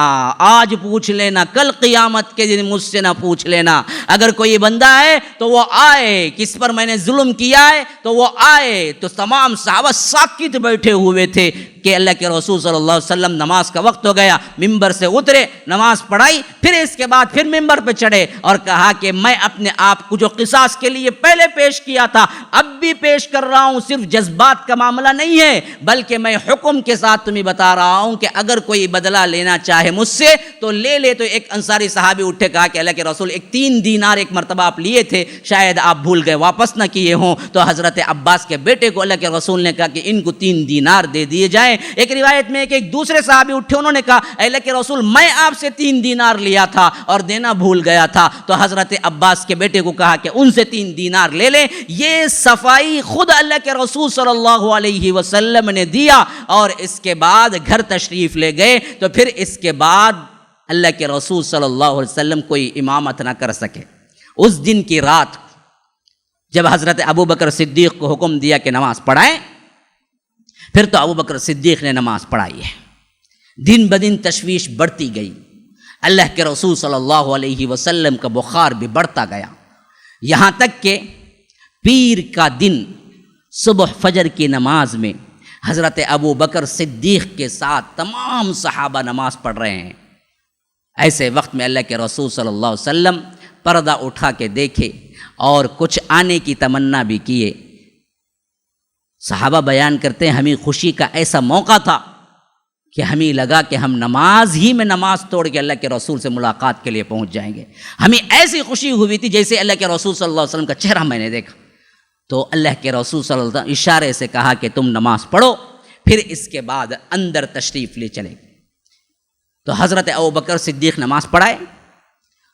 آج پوچھ لینا، کل قیامت کے دن مجھ سے نہ پوچھ لینا۔ اگر کوئی بندہ ہے تو وہ آئے، کس پر میں نے ظلم کیا ہے تو وہ آئے۔ تو تمام صحابہ ساکت بیٹھے ہوئے تھے کہ اللہ کے رسول صلی اللہ علیہ وسلم نماز کا وقت ہو گیا، ممبر سے اترے، نماز پڑھائی، پھر اس کے بعد پھر ممبر پہ چڑھے اور کہا کہ میں اپنے آپ کو جو قصاص کے لیے پہلے پیش کیا تھا اب بھی پیش کر رہا ہوں، صرف جذبات کا معاملہ نہیں ہے بلکہ میں حکم کے ساتھ تمہیں بتا رہا ہوں کہ اگر کوئی بدلہ لینا چاہے مجھ سے تو لے لے۔ تو ایک انصاری صحابی اٹھے، کہا کہ اللہ کے رسول 3 دینار ایک مرتبہ آپ لیے تھے، شاید آپ بھول گئے، واپس نہ کیے ہوں۔ تو حضرت عباس کے بیٹے کو اللہ کے رسول نے کہا کہ ان کو 3 دینار دے دیے جائیں۔ ایک روایت میں ایک دوسرے صحابی اٹھے، انہوں نے کہا اے اللہ کے رسول میں آپ سے 3 دینار لیا تھا اور دینا بھول گیا تھا۔ تو حضرت عباس کے بیٹے کو کہا کہ ان سے 3 دینار لے لیں۔ یہ صفائی خود اللہ کے رسول صلی اللہ علیہ وسلم نے دیا، اور اس کے بعد گھر تشریف لے گئے۔ تو پھر اس کے بعد اللہ کے رسول صلی اللہ علیہ وسلم کوئی امامت نہ کر سکے۔ اس دن کی رات جب حضرت ابو بکر صدیق کو حکم دیا کہ نماز پڑھائیں، پھر تو ابو بکر صدیق نے نماز پڑھائی ہے۔ دن بدن تشویش بڑھتی گئی، اللہ کے رسول صلی اللہ علیہ وسلم کا بخار بھی بڑھتا گیا، یہاں تک کہ پیر کا دن صبح فجر کی نماز میں حضرت ابو بکر صدیق کے ساتھ تمام صحابہ نماز پڑھ رہے ہیں۔ ایسے وقت میں اللہ کے رسول صلی اللہ علیہ وسلم پردہ اٹھا کے دیکھے اور کچھ آنے کی تمنا بھی کیے۔ صحابہ بیان کرتے ہیں ہمیں خوشی کا ایسا موقع تھا کہ ہمیں لگا کہ ہم نماز ہی میں نماز توڑ کے اللہ کے رسول سے ملاقات کے لیے پہنچ جائیں گے۔ ہمیں ایسی خوشی ہوئی تھی جیسے اللہ کے رسول صلی اللہ علیہ وسلم کا چہرہ میں نے دیکھا۔ تو اللہ کے رسول صلی اللہ علیہ وسلم اشارے سے کہا کہ تم نماز پڑھو، پھر اس کے بعد اندر تشریف لے چلے۔ تو حضرت ابو بکر صدیق نماز پڑھائے،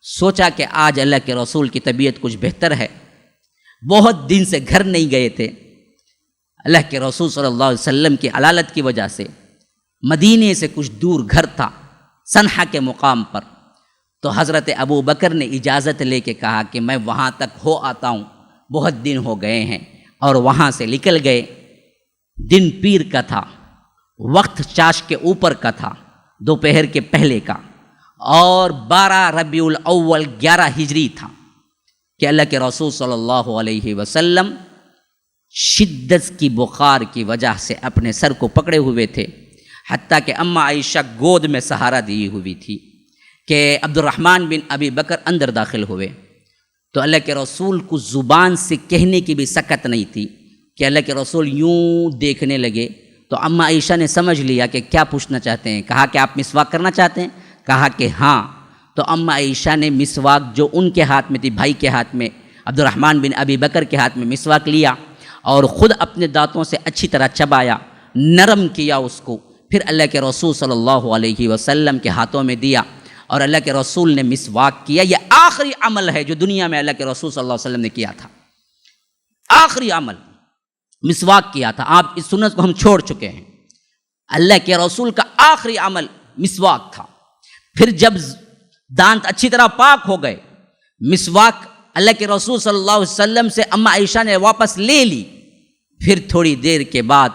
سوچا کہ آج اللہ کے رسول کی طبیعت کچھ بہتر ہے، بہت دن سے گھر نہیں گئے تھے۔ اللہ کے رسول صلی اللہ علیہ وسلم کی علالت کی وجہ سے مدینے سے کچھ دور گھر تھا، سنحہ کے مقام پر، تو حضرت ابو بکر نے اجازت لے کے کہا کہ میں وہاں تک ہو آتا ہوں، بہت دن ہو گئے ہیں، اور وہاں سے نکل گئے۔ دن پیر کا تھا، وقت چاش کے اوپر کا تھا، دوپہر کے پہلے کا، اور 12 ربیع الاول 11 ہجری تھا کہ اللہ کے رسول صلی اللہ علیہ وسلم شدت کی بخار کی وجہ سے اپنے سر کو پکڑے ہوئے تھے، حتیٰ کہ اماں عائشہ گود میں سہارا دی ہوئی تھی کہ عبد الرحمن بن ابی بکر اندر داخل ہوئے، تو اللہ کے رسول کو زبان سے کہنے کی بھی سکت نہیں تھی کہ اللہ کے رسول یوں دیکھنے لگے، تو اماں عائشہ نے سمجھ لیا کہ کیا پوچھنا چاہتے ہیں۔ کہا کہ آپ مسواک کرنا چاہتے ہیں؟ کہا کہ ہاں۔ تو اماں عائشہ نے مسواک جو ان کے ہاتھ میں تھی، بھائی کے ہاتھ میں، عبد الرحمن بن ابی بکر کے ہاتھ میں مسواک لیا اور خود اپنے دانتوں سے اچھی طرح چبایا، نرم کیا اس کو، پھر اللہ کے رسول صلی اللہ علیہ وسلم کے ہاتھوں میں دیا، اور اللہ کے رسول نے مسواک کیا۔ یہ آخری عمل ہے جو دنیا میں اللہ کے رسول صلی اللہ علیہ وسلم نے کیا تھا، آخری عمل مسواک کیا تھا۔ آپ اس سنت کو ہم چھوڑ چکے ہیں، اللہ کے رسول کا آخری عمل مسواک تھا۔ پھر جب دانت اچھی طرح پاک ہو گئے، مسواک اللہ کے رسول صلی اللہ علیہ وسلم سے اماں عائشہ نے واپس لے لی، پھر تھوڑی دیر کے بعد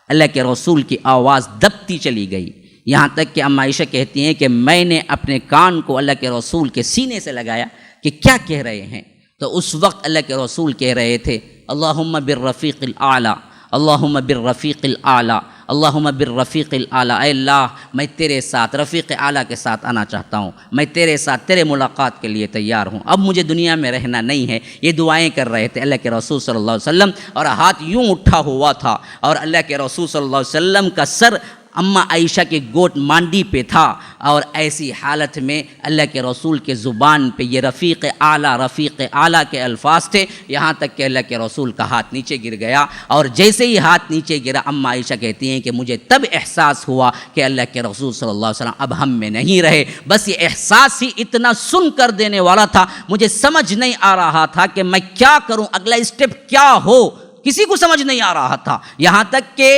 اللہ کے رسول کی آواز دبتی چلی گئی، یہاں تک کہ اماں عائشہ کہتی ہیں کہ میں نے اپنے کان کو اللہ کے رسول کے سینے سے لگایا کہ کیا کہہ رہے ہیں، تو اس وقت اللہ کے رسول کہہ رہے تھے اللہم بالرفیق الاعلیٰ، اللہم بالرفیق الاعلیٰ، اللہم بالرفیق الاعلیٰ، اے اللہ میں تیرے ساتھ رفیق اعلیٰ کے ساتھ آنا چاہتا ہوں، میں تیرے ساتھ تیرے ملاقات کے لیے تیار ہوں، اب مجھے دنیا میں رہنا نہیں ہے۔ یہ دعائیں کر رہے تھے اللہ کے رسول صلی اللہ علیہ وسلم، اور ہاتھ یوں اٹھا ہوا تھا، اور اللہ کے رسول صلی اللہ علیہ وسلم کا سر اماں عائشہ کے گوٹ مانڈی پہ تھا، اور ایسی حالت میں اللہ کے رسول کے زبان پہ یہ رفیق اعلیٰ کے الفاظ تھے، یہاں تک کہ اللہ کے رسول کا ہاتھ نیچے گر گیا، اور جیسے ہی ہاتھ نیچے گرا اماں عائشہ کہتی ہیں کہ مجھے تب احساس ہوا کہ اللہ کے رسول صلی اللہ علیہ وسلم اب ہم میں نہیں رہے۔ بس یہ احساس ہی اتنا سن کر دینے والا تھا، مجھے سمجھ نہیں آ رہا تھا کہ میں کیا کروں، اگلا اسٹیپ کیا ہو، کسی کو سمجھ نہیں آ رہا تھا، یہاں تک کہ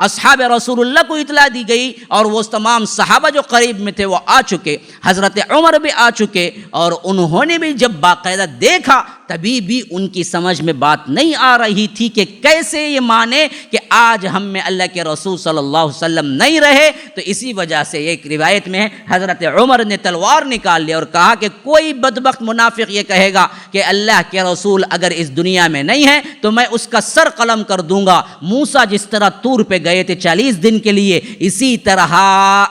اصحاب رسول اللہ کو اطلاع دی گئی، اور وہ تمام صحابہ جو قریب میں تھے وہ آ چکے، حضرت عمر بھی آ چکے، اور انہوں نے بھی جب باقاعدہ دیکھا تبھی بھی ان کی سمجھ میں بات نہیں آ رہی تھی کہ کیسے یہ مانے کہ آج ہم میں اللہ کے رسول صلی اللہ علیہ وسلم نہیں رہے۔ تو اسی وجہ سے ایک روایت میں ہے حضرت عمر نے تلوار نکال لی اور کہا کہ کوئی بدبخت منافق یہ کہے گا کہ اللہ کے رسول اگر اس دنیا میں نہیں ہے تو میں اس کا سر قلم کر دوں گا۔ موسیٰ جس طرح طور پہ گئے تھے 40 دن کے لیے، اسی طرح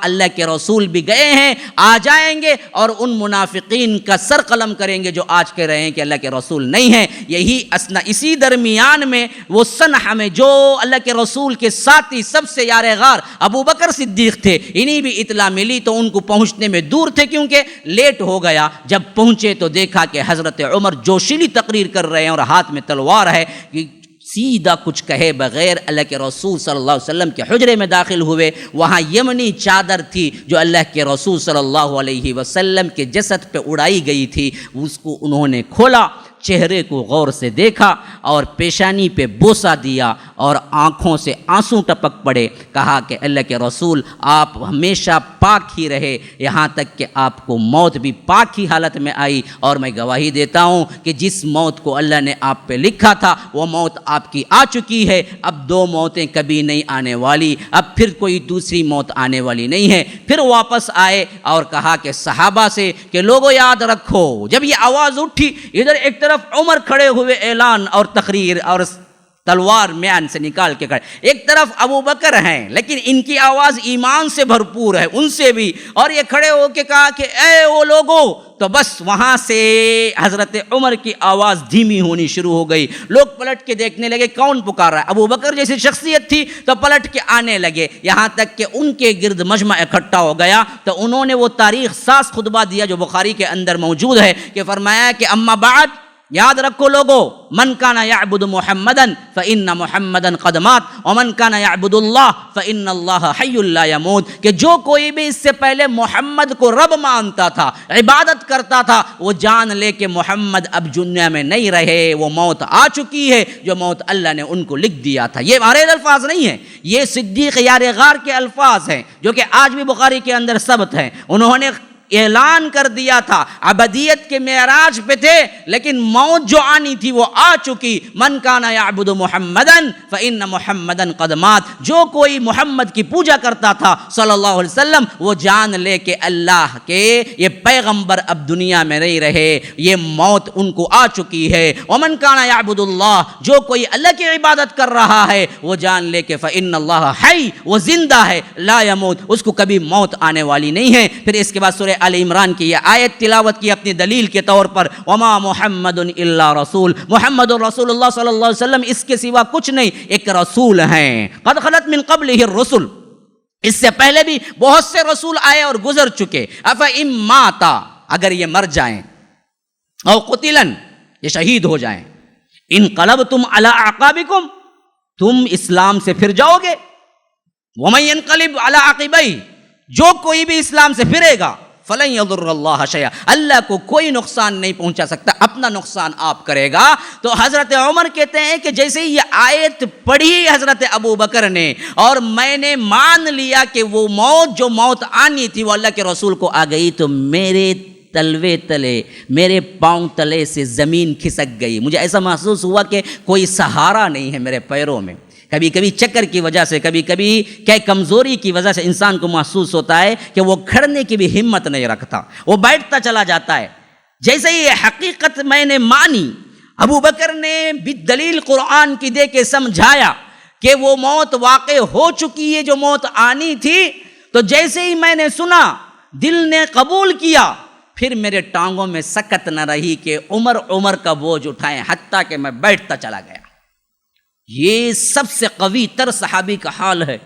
اللہ کے رسول بھی گئے ہیں، آ جائیں گے اور ان منافقین کا سر قلم کریں گے جو آج کہہ رہے ہیں کہ اللہ کے رسول نہیں ہے۔ یہی اسی درمیان میں وہ سنحہ میں جو اللہ کے رسول کے ساتھی سب سے یار غار ابو بکر صدیق تھے، انہیں بھی اطلاع ملی تو ان کو پہنچنے میں دور تھے کیونکہ لیٹ ہو گیا۔ جب پہنچے تو دیکھا کہ حضرت عمر جوشیلی تقریر کر رہے ہیں اور ہاتھ میں تلوار ہے، کہ سیدھا کچھ کہے بغیر اللہ کے رسول صلی اللہ علیہ وسلم کے حجرے میں داخل ہوئے۔ وہاں یمنی چادر تھی جو اللہ کے رسول صلی اللہ علیہ وسلم کے جسد پہ اڑائی گئی تھی، اس کو انہوں نے کھولا، چہرے کو غور سے دیکھا اور پیشانی پہ بوسہ دیا اور آنکھوں سے آنسو ٹپک پڑے۔ کہا کہ اللہ کے رسول آپ ہمیشہ پاک ہی رہے، یہاں تک کہ آپ کو موت بھی پاک ہی حالت میں آئی، اور میں گواہی دیتا ہوں کہ جس موت کو اللہ نے آپ پہ لکھا تھا وہ موت آپ کی آ چکی ہے، اب 2 موتیں کبھی نہیں آنے والی، اب پھر کوئی دوسری موت آنے والی نہیں ہے۔ پھر واپس آئے اور کہا کہ صحابہ سے کہ لوگوں یاد رکھو، جب یہ آواز اٹھی ادھر ایک طرف عمر کھڑے ہوئے اعلان اور تقریر اور تلوار میان سے نکال کے کھڑے، ایک طرف ابو بکر ہیں لیکن ان کی آواز ایمان سے بھرپور ہے ان سے بھی، اور یہ کھڑے ہو کے کہا کہ اے وہ لوگوں، تو بس وہاں سے حضرت عمر کی آواز دھیمی ہونی شروع ہو گئی۔ لوگ پلٹ کے دیکھنے لگے کون پکار رہا ہے، ابو بکر جیسی شخصیت تھی تو پلٹ کے آنے لگے، یہاں تک کہ ان کے گرد مجمع اکٹھا ہو گیا۔ تو انہوں نے وہ تاریخ ساز خطبہ دیا جو بخاری کے اندر موجود ہے کہ فرمایا کہ اما بعد، یاد رکھو لوگو، من کان یعبد محمدن فإن محمدن قد مات ومن کان یعبد اللہ فإن اللہ حی لا یموت، کہ جو کوئی بھی اس سے پہلے محمد کو رب مانتا تھا، عبادت کرتا تھا، وہ جان لے کہ محمد اب دنیا میں نہیں رہے، وہ موت آ چکی ہے، جو موت اللہ نے ان کو لکھ دیا تھا۔ یہ ہمارے الفاظ نہیں ہیں، یہ صدیق یار غار کے الفاظ ہیں جو کہ آج بھی بخاری کے اندر ثبت ہیں۔ انہوں نے اعلان کر دیا تھا، ابدیت کے معراج پہ تھے لیکن موت جو آنی تھی وہ آ چکی۔ من کان یعبد محمدن فإن محمدن قد مات، جو کوئی محمد کی پوجا کرتا تھا صلی اللہ علیہ وسلم، وہ جان لے کہ اللہ کے یہ پیغمبر اب دنیا میں نہیں رہے، یہ موت ان کو آ چکی ہے۔ ومن کان یعبد اللہ، جو کوئی اللہ کی عبادت کر رہا ہے وہ جان لے کہ فإن اللہ حی، وہ زندہ ہے، لا یموت، اس کو کبھی موت آنے والی نہیں ہے۔ پھر اس کے بعد سورہ آل عمران کی یہ آیت تلاوت کی اپنی دلیل کے طور پر، وما محمد الا رسول، محمد رسول اللہ صلی اللہ علیہ وسلم اس کے سوا کچھ نہیں، ایک رسول ہیں۔ قد خلت من قبلہ الرسل، اس سے پہلے بھی بہت سے رسول آئے اور گزر چکے۔ افإن ماتا، اگر یہ مر جائیں، او قتلن، یہ شہید ہو جائیں، انقلبتم علی اعقابکم، تم اسلام سے پھر جاؤ گے۔ ومن ينقلب علی عقبیہ، جو کوئی بھی اسلام سے پھرے گا، فلن یضر اللہ شیئا، اللہ کو کوئی نقصان نہیں پہنچا سکتا، اپنا نقصان آپ کرے گا۔ تو حضرت عمر کہتے ہیں کہ جیسے ہی یہ آیت پڑھی حضرت ابو بکر نے، اور میں نے مان لیا کہ وہ موت جو موت آنی تھی وہ اللہ کے رسول کو آ گئی، تو میرے تلوے تلے، میرے پاؤں تلے سے زمین کھسک گئی۔ مجھے ایسا محسوس ہوا کہ کوئی سہارا نہیں ہے میرے پیروں میں۔ کبھی کبھی چکر کی وجہ سے، کبھی کبھی کیا کمزوری کی وجہ سے انسان کو محسوس ہوتا ہے کہ وہ کھڑنے کی بھی ہمت نہیں رکھتا، وہ بیٹھتا چلا جاتا ہے۔ جیسے یہ حقیقت میں نے مانی، ابو بکر نے بھی دلیل قرآن کی دے کے سمجھایا کہ وہ موت واقع ہو چکی ہے جو موت آنی تھی، تو جیسے ہی میں نے سنا دل نے قبول کیا، پھر میرے ٹانگوں میں سکت نہ رہی کہ عمر کا بوجھ اٹھائیں، حتیٰ کہ میں بیٹھتا چلا گیا۔ یہ سب سے قوی تر صحابی کا حال ہے،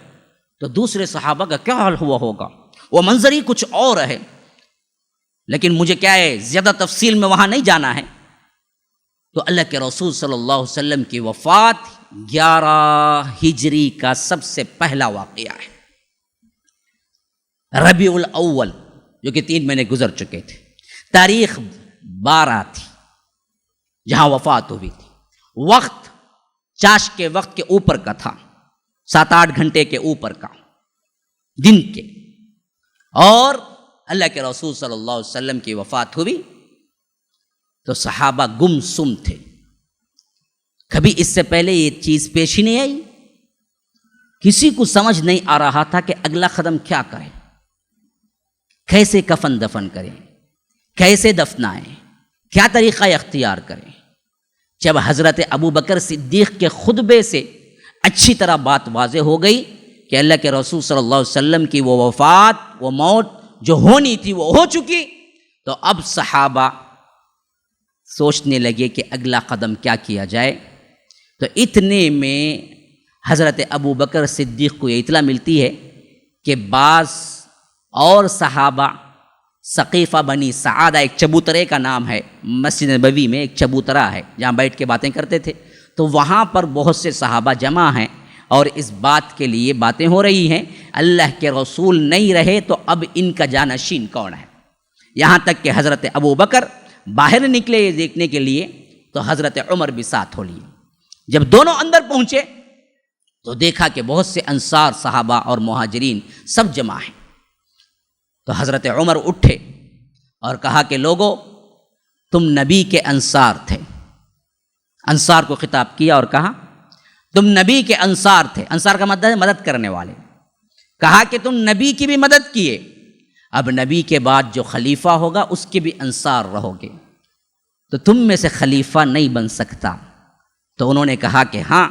تو دوسرے صحابہ کا کیا حال ہوا ہوگا؟ وہ منظر ہی کچھ اور ہے۔ لیکن مجھے کیا ہے، زیادہ تفصیل میں وہاں نہیں جانا ہے۔ تو اللہ کے رسول صلی اللہ علیہ وسلم کی وفات 11 ہجری کا سب سے پہلا واقعہ ہے، ربیع الاول، جو کہ 3 مہینے گزر چکے تھے۔ تاریخ 12 تھی جہاں وفات ہوئی تھی۔ وقت چاش کے وقت کے اوپر کا تھا، 7-8 گھنٹے کے اوپر کا دن کے، اور اللہ کے رسول صلی اللہ علیہ وسلم کی وفات ہوئی تو صحابہ گم سم تھے۔ کبھی اس سے پہلے یہ چیز پیش ہی نہیں آئی، کسی کو سمجھ نہیں آ رہا تھا کہ اگلا قدم کیا کریں، کیسے کفن دفن کریں، کیسے دفنائیں، کیا طریقہ اختیار کریں۔ جب حضرت ابو بکر صدیق کے خطبے سے اچھی طرح بات واضح ہو گئی کہ اللہ کے رسول صلی اللہ علیہ وسلم کی وہ وفات، وہ موت جو ہونی تھی وہ ہو چکی، تو اب صحابہ سوچنے لگے کہ اگلا قدم کیا کیا جائے۔ تو اتنے میں حضرت ابو بکر صدیق کو یہ اطلاع ملتی ہے کہ بعض اور صحابہ ثقیفہ بنی سعادہ، ایک چبوترے کا نام ہے، مسجد نبوی میں ایک چبوترا ہے جہاں بیٹھ کے باتیں کرتے تھے، تو وہاں پر بہت سے صحابہ جمع ہیں اور اس بات کے لیے باتیں ہو رہی ہیں اللہ کے رسول نہیں رہے تو اب ان کا جانشین کون ہے۔ یہاں تک کہ حضرت ابو بکر باہر نکلے یہ دیکھنے کے لیے تو حضرت عمر بھی ساتھ ہو لیے۔ جب دونوں اندر پہنچے تو دیکھا کہ بہت سے انصار صحابہ اور مہاجرین سب جمع ہیں۔ تو حضرت عمر اٹھے اور کہا کہ لوگو، تم نبی کے انصار تھے۔ انصار کو خطاب کیا اور کہا تم نبی کے انصار تھے، انصار کا مطلب ہے مدد کرنے والے۔ کہا کہ تم نبی کی بھی مدد کیے، اب نبی کے بعد جو خلیفہ ہوگا اس کے بھی انصار رہو گے، تو تم میں سے خلیفہ نہیں بن سکتا۔ تو انہوں نے کہا کہ ہاں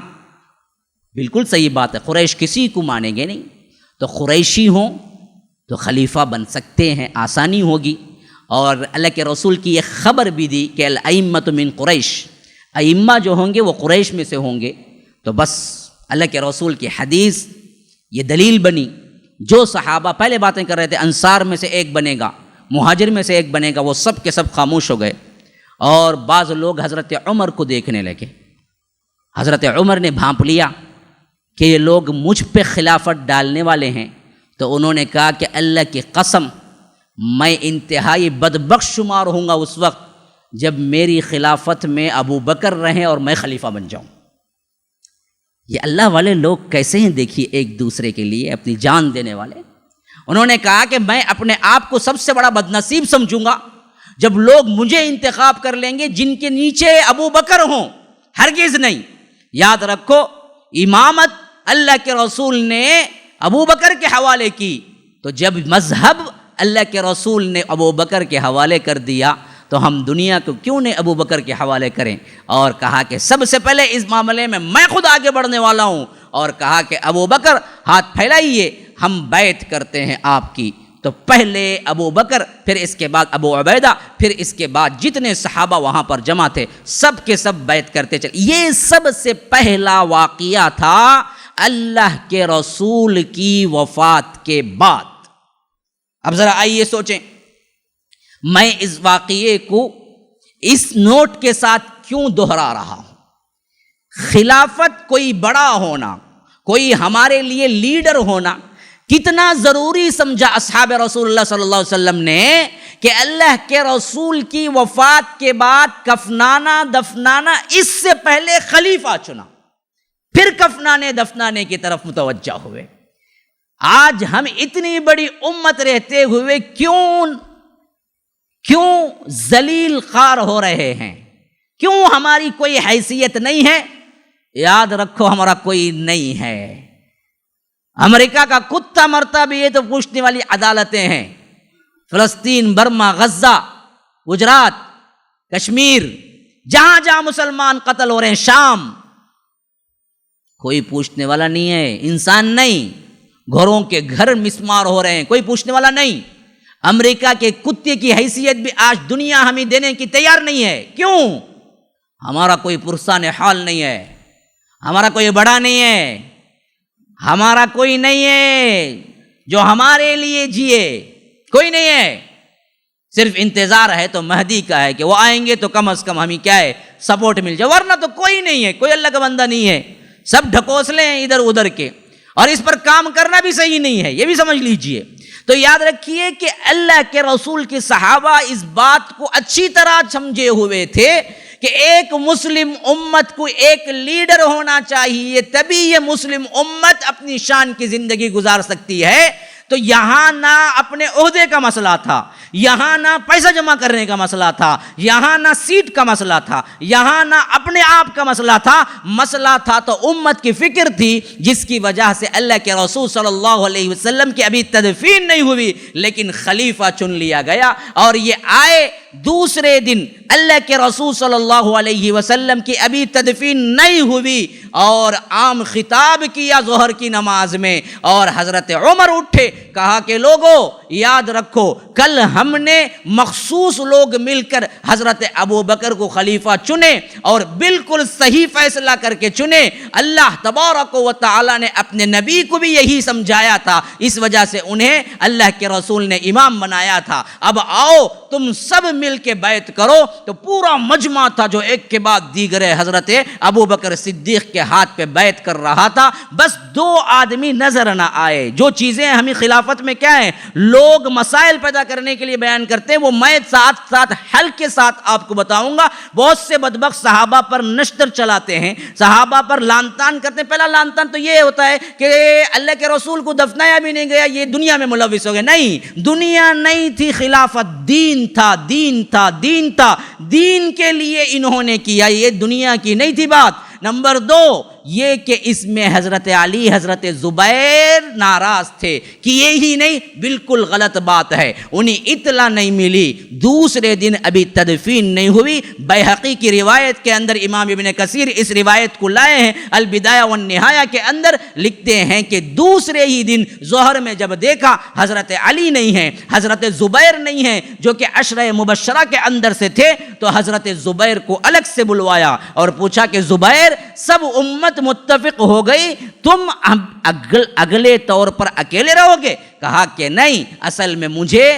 بالکل صحیح بات ہے، قریش کسی کو مانیں گے نہیں، تو قریشی ہوں تو خلیفہ بن سکتے ہیں، آسانی ہوگی۔ اور اللہ کے رسول کی یہ خبر بھی دی کہ الائمۃ من قریش، ائمہ جو ہوں گے وہ قریش میں سے ہوں گے۔ تو بس اللہ کے رسول کی حدیث یہ دلیل بنی۔ جو صحابہ پہلے باتیں کر رہے تھے انصار میں سے ایک بنے گا، مہاجر میں سے ایک بنے گا، وہ سب کے سب خاموش ہو گئے اور بعض لوگ حضرت عمر کو دیکھنے لگے. حضرت عمر نے بھانپ لیا کہ یہ لوگ مجھ پہ خلافت ڈالنے والے ہیں، تو انہوں نے کہا کہ اللہ کی قسم میں انتہائی بدبخت شمار ہوں گا اس وقت جب میری خلافت میں ابو بکر رہیں اور میں خلیفہ بن جاؤں. یہ اللہ والے لوگ کیسے ہیں دیکھیے، ایک دوسرے کے لیے اپنی جان دینے والے. انہوں نے کہا کہ میں اپنے آپ کو سب سے بڑا بدنصیب سمجھوں گا جب لوگ مجھے انتخاب کر لیں گے جن کے نیچے ابو بکر ہوں. ہرگز نہیں. یاد رکھو، امامت اللہ کے رسول نے ابو بکر کے حوالے کی، تو جب مذہب اللہ کے رسول نے ابو بکر کے حوالے کر دیا تو ہم دنیا کو کیوں نہیں ابو بکر کے حوالے کریں. اور کہا کہ سب سے پہلے اس معاملے میں خود آگے بڑھنے والا ہوں، اور کہا کہ ابو بکر ہاتھ پھیلائیے، ہم بیعت کرتے ہیں آپ کی. تو پہلے ابو بکر، پھر اس کے بعد ابو عبیدہ، پھر اس کے بعد جتنے صحابہ وہاں پر جمع تھے سب کے سب بیعت کرتے چلے. یہ سب سے پہلا واقعہ تھا اللہ کے رسول کی وفات کے بعد. اب ذرا آئیے سوچیں، میں اس واقعے کو اس نوٹ کے ساتھ کیوں دہرا رہا ہوں؟ خلافت، کوئی بڑا ہونا، کوئی ہمارے لیے لیڈر ہونا کتنا ضروری سمجھا اصحاب رسول اللہ صلی اللہ علیہ وسلم نے کہ اللہ کے رسول کی وفات کے بعد کفنانا دفنانا اس سے پہلے خلیفہ چنا، پھر کفنانے دفنانے کی طرف متوجہ ہوئے. آج ہم اتنی بڑی امت رہتے ہوئے کیوں ذلیل خوار ہو رہے ہیں؟ کیوں ہماری کوئی حیثیت نہیں ہے؟ یاد رکھو، ہمارا کوئی نہیں ہے. امریکہ کا کتا مرتا بھی یہ تو پوچھنے والی عدالتیں ہیں. فلسطین، برما، غزہ، گجرات، کشمیر، جہاں جہاں مسلمان قتل ہو رہے ہیں، شام، کوئی پوچھنے والا نہیں ہے. انسان نہیں، گھروں کے گھر مسمار ہو رہے ہیں، کوئی پوچھنے والا نہیں. امریکہ کے کتے کی حیثیت بھی آج دنیا ہمیں دینے کی تیار نہیں ہے. کیوں؟ ہمارا کوئی پرسان حال نہیں ہے، ہمارا کوئی بڑا نہیں ہے، ہمارا کوئی نہیں ہے جو ہمارے لیے جیے، کوئی نہیں ہے. صرف انتظار ہے تو مہدی کا ہے کہ وہ آئیں گے تو کم از کم ہمیں کیا ہے، سپورٹ مل جائے، ورنہ تو کوئی نہیں ہے، کوئی اللہ کا بندہ نہیں ہے. سب ڈھکوسلے ہیں ادھر ادھر کے، اور اس پر کام کرنا بھی صحیح نہیں ہے، یہ بھی سمجھ لیجئے. تو یاد رکھیے کہ اللہ کے رسول کے صحابہ اس بات کو اچھی طرح سمجھے ہوئے تھے کہ ایک مسلم امت کو ایک لیڈر ہونا چاہیے، تبھی یہ مسلم امت اپنی شان کی زندگی گزار سکتی ہے. تو یہاں نہ اپنے عہدے کا مسئلہ تھا، یہاں نہ پیسہ جمع کرنے کا مسئلہ تھا، یہاں نہ سیٹ کا مسئلہ تھا، یہاں نہ اپنے آپ کا مسئلہ تھا. مسئلہ تھا تو امت کی فکر تھی، جس کی وجہ سے اللہ کے رسول صلی اللہ علیہ وسلم کی ابھی تدفین نہیں ہوئی لیکن خلیفہ چن لیا گیا. اور یہ آئے دوسرے دن اللہ کے رسول صلی اللہ علیہ وسلم کی ابھی تدفین نہیں ہوئی اور عام خطاب کیا ظہر کی نماز میں، اور حضرت عمر اٹھے، کہا کہ لوگوں یاد رکھو کل ہم نے مخصوص لوگ مل کر حضرت ابو بکر کو خلیفہ چنے اور بالکل صحیح فیصلہ کر کے چنے. اللہ تبارک و تعالی نے اپنے نبی کو بھی یہی سمجھایا تھا، اس وجہ سے انہیں اللہ کے رسول نے امام بنایا تھا. اب آؤ تم سب مل کے بیعت کرو. تو پورا مجمع تھا جو ایک کے بعد دیگرے حضرت ابو بکر صدیق کے ہاتھ پہ بیعت کر رہا تھا. بس دو آدمی نظر نہ آئے. جو چیزیں ہمیں خلافت میں کیا ہیں، لوگ مسائل پیدا کرنے کے لیے بیان کرتے ہیں، وہ میں ساتھ حل کے ساتھ آپ کو بتاؤں گا. بہت سے بدبخت صحابہ پر نشتر چلاتے ہیں، صحابہ پر لعن طعن کرتے ہیں. پہلا لعن طعن تو یہ ہوتا ہے کہ اللہ کے رسول کو دفنایا بھی نہیں گیا، یہ دنیا میں ملوث ہو گئے. نہیں، دنیا نہیں تھی خلافت، دین تھا، دین تھا، دین تھا. دین کے لیے انہوں نے کیا، یہ دنیا کی نہیں تھی بات. نمبر دو یہ کہ اس میں حضرت علی، حضرت زبیر ناراض تھے کہ یہی نہیں، بالکل غلط بات ہے. انہیں اطلاع نہیں ملی، دوسرے دن ابھی تدفین نہیں ہوئی. بیہقی کی روایت کے اندر امام ابن کثیر اس روایت کو لائے ہیں، البدایہ والنہایہ کے اندر لکھتے ہیں کہ دوسرے ہی دن ظہر میں جب دیکھا حضرت علی نہیں ہیں، حضرت زبیر نہیں ہیں جو کہ عشرہ مبشرہ کے اندر سے تھے، تو حضرت زبیر کو الگ سے بلوایا اور پوچھا کہ زبیر، سب امت متفق ہو گئی، تم اگلے طور پر اکیلے رہو گے؟ کہا کہ نہیں، اصل میں مجھے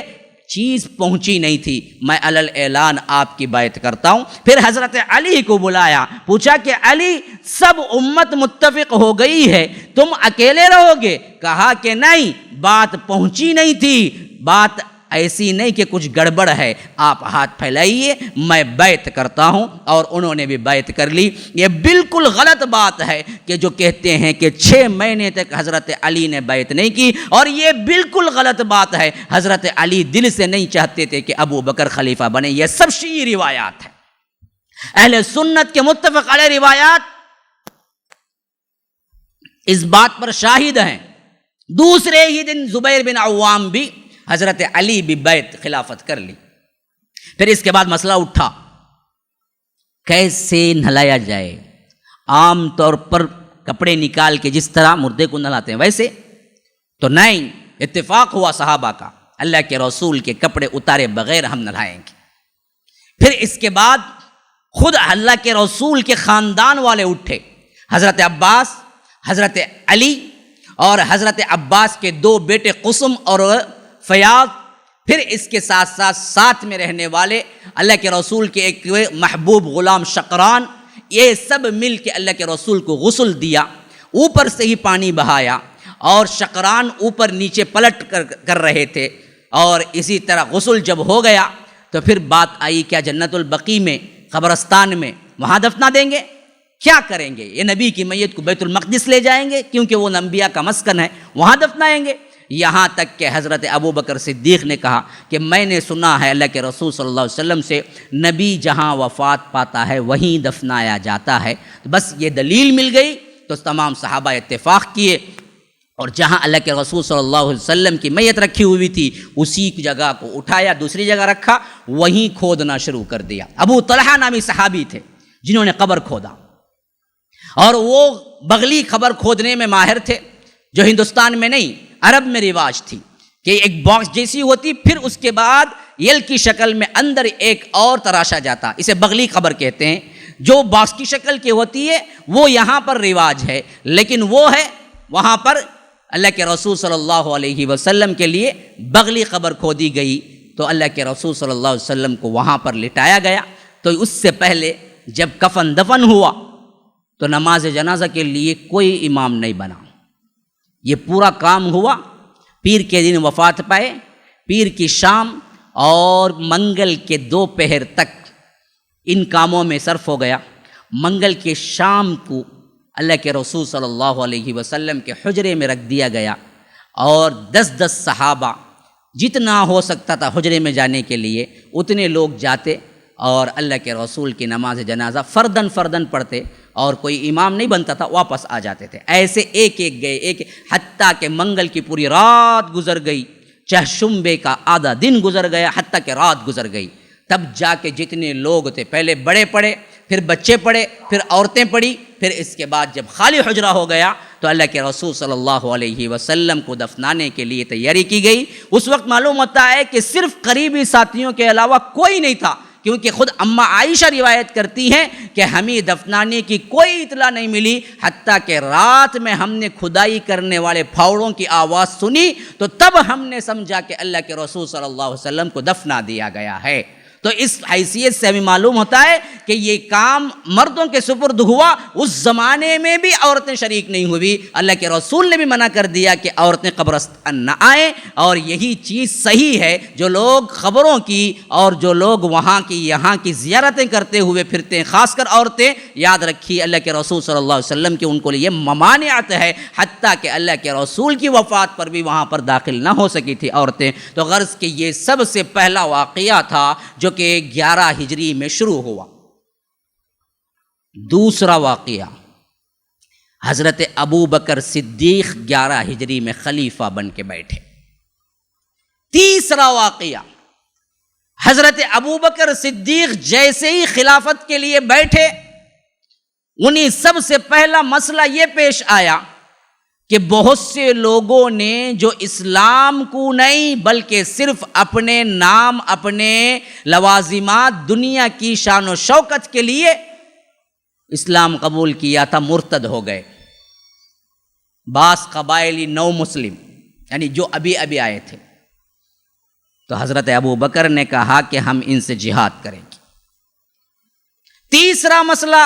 چیز پہنچی نہیں تھی، میں علل اعلان آپ کی بیعت کرتا ہوں۔ پھر حضرت علی کو بلایا، پوچھا کہ علی سب امت متفق ہو گئی ہے، تم اکیلے رہو گے؟ کہا کہ نہیں، بات پہنچی نہیں تھی، بات ایسی نہیں کہ کچھ گڑبڑ ہے، آپ ہاتھ پھیلائیے، میں بیعت کرتا ہوں۔ اور انہوں نے بھی بیعت کر لی۔ یہ بالکل غلط بات ہے کہ جو کہتے ہیں کہ 6 مہینے تک حضرت علی نے بیعت نہیں کی، اور یہ بالکل غلط بات ہے، حضرت علی دل سے نہیں چاہتے تھے کہ ابو بکر خلیفہ بنے۔ یہ سب شیعی روایات ہیں، اہل سنت کے متفق علیہ روایات اس بات پر شاہد ہیں۔ دوسرے ہی دن زبیر بن عوام بھی، حضرت علی بھی بیعت خلافت کر لی۔ پھر اس کے بعد مسئلہ اٹھا کیسے نہلایا جائے۔ عام طور پر کپڑے نکال کے جس طرح مردے کو نہلاتے ہیں ویسے تو نہیں، اتفاق ہوا صحابہ کا، اللہ کے رسول کے کپڑے اتارے بغیر ہم نہلائیں گے۔ پھر اس کے بعد خود اللہ کے رسول کے خاندان والے اٹھے، حضرت عباس، حضرت علی اور حضرت عباس کے 2 بیٹے قسم اور فیاض، پھر اس کے ساتھ ساتھ ساتھ میں رہنے والے اللہ کے رسول کے ایک محبوب غلام شقران، یہ سب مل کے اللہ کے رسول کو غسل دیا، اوپر سے ہی پانی بہایا، اور شقران اوپر نیچے پلٹ کر رہے تھے، اور اسی طرح غسل جب ہو گیا تو پھر بات آئی کیا جنت البقیع میں قبرستان میں وہاں دفنا دیں گے؟ کیا کریں گے؟ یہ نبی کی میت کو بیت المقدس لے جائیں گے کیونکہ وہ انبیاء کا مسکن ہے، وہاں دفنائیں گے؟ یہاں تک کہ حضرت ابو بکر صدیق نے کہا کہ میں نے سنا ہے اللہ کے رسول صلی اللہ علیہ وسلم سے، نبی جہاں وفات پاتا ہے وہیں دفنایا جاتا ہے۔ بس یہ دلیل مل گئی تو تمام صحابہ اتفاق کیے، اور جہاں اللہ کے رسول صلی اللہ علیہ وسلم کی میت رکھی ہوئی تھی اسی جگہ کو اٹھایا، دوسری جگہ رکھا، وہیں کھودنا شروع کر دیا۔ ابو طلحہ نامی صحابی تھے جنہوں نے قبر کھودا، اور وہ بغلی قبر کھودنے میں ماہر تھے، جو ہندوستان میں نہیں عرب میں رواج تھی کہ ایک باکس جیسی ہوتی، پھر اس کے بعد یل کی شکل میں اندر ایک اور تراشا جاتا، اسے بغلی قبر کہتے ہیں۔ جو باکس کی شکل کی ہوتی ہے وہ یہاں پر رواج ہے، لیکن وہ ہے وہاں پر اللہ کے رسول صلی اللہ علیہ وسلم کے لیے بغلی قبر کھودی گئی، تو اللہ کے رسول صلی اللہ علیہ وسلم کو وہاں پر لٹایا گیا۔ تو اس سے پہلے جب کفن دفن ہوا تو نماز جنازہ کے لیے کوئی امام نہیں بنا، یہ پورا کام ہوا، پیر کے دن وفات پائے، پیر کی شام اور منگل کے 2 پہر تک ان کاموں میں صرف ہو گیا۔ منگل کے شام کو اللہ کے رسول صلی اللہ علیہ وسلم کے حجرے میں رکھ دیا گیا، اور 10 صحابہ جتنا ہو سکتا تھا حجرے میں جانے کے لیے اتنے لوگ جاتے، اور اللہ کے رسول کی نماز جنازہ فردن پڑھتے، اور کوئی امام نہیں بنتا تھا، واپس آ جاتے تھے۔ ایسے ایک ایک گئے، حتیٰ کہ منگل کی پوری رات گزر گئی، چہشمبے کا آدھا دن گزر گیا، حتیٰ کہ رات گزر گئی، تب جا کے جتنے لوگ تھے، پہلے بڑے پڑے، پھر بچے پڑے، پھر عورتیں پڑی، پھر اس کے بعد جب خالی حجرہ ہو گیا تو اللہ کے رسول صلی اللہ علیہ وسلم کو دفنانے کے لیے تیاری کی گئی۔ اس وقت معلوم ہوتا ہے کہ صرف قریبی ساتھیوں کے علاوہ کوئی نہیں تھا، کیونکہ خود اماں عائشہ روایت کرتی ہیں کہ ہمیں دفنانے کی کوئی اطلاع نہیں ملی، حتیٰ کہ رات میں ہم نے کھدائی کرنے والے پھاوڑوں کی آواز سنی تو تب ہم نے سمجھا کہ اللہ کے رسول صلی اللہ علیہ وسلم کو دفنا دیا گیا ہے۔ تو اس حیثیت سے ہمیں معلوم ہوتا ہے کہ یہ کام مردوں کے سپرد ہوا، اس زمانے میں بھی عورتیں شریک نہیں ہوئی۔ اللہ کے رسول نے بھی منع کر دیا کہ عورتیں قبرستان نہ آئیں، اور یہی چیز صحیح ہے۔ جو لوگ خبروں کی اور جو لوگ وہاں کی یہاں کی زیارتیں کرتے ہوئے پھرتے ہیں، خاص کر عورتیں، یاد رکھیے اللہ کے رسول صلی اللہ علیہ وسلم کی ان کو لیے ممانعت ہے، حتیٰ کہ اللہ کے رسول کی وفات پر بھی وہاں پر داخل نہ ہو سکی تھی عورتیں۔ تو غرض کہ یہ سب سے پہلا واقعہ تھا جو کہ 11 ہجری میں شروع ہوا۔ دوسرا واقعہ، حضرت ابو بکر صدیق 11 ہجری میں خلیفہ بن کے بیٹھے۔ تیسرا واقعہ، حضرت ابو بکر صدیق جیسے ہی خلافت کے لیے بیٹھے، انہیں سب سے پہلا مسئلہ یہ پیش آیا کہ بہت سے لوگوں نے جو اسلام کو نہیں بلکہ صرف اپنے نام، اپنے لوازمات، دنیا کی شان و شوکت کے لیے اسلام قبول کیا تھا، مرتد ہو گئے۔ بعض قبائلی نو مسلم، یعنی جو ابھی آئے تھے، تو حضرت ابو بکر نے کہا کہ ہم ان سے جہاد کریں گے۔ تیسرا مسئلہ،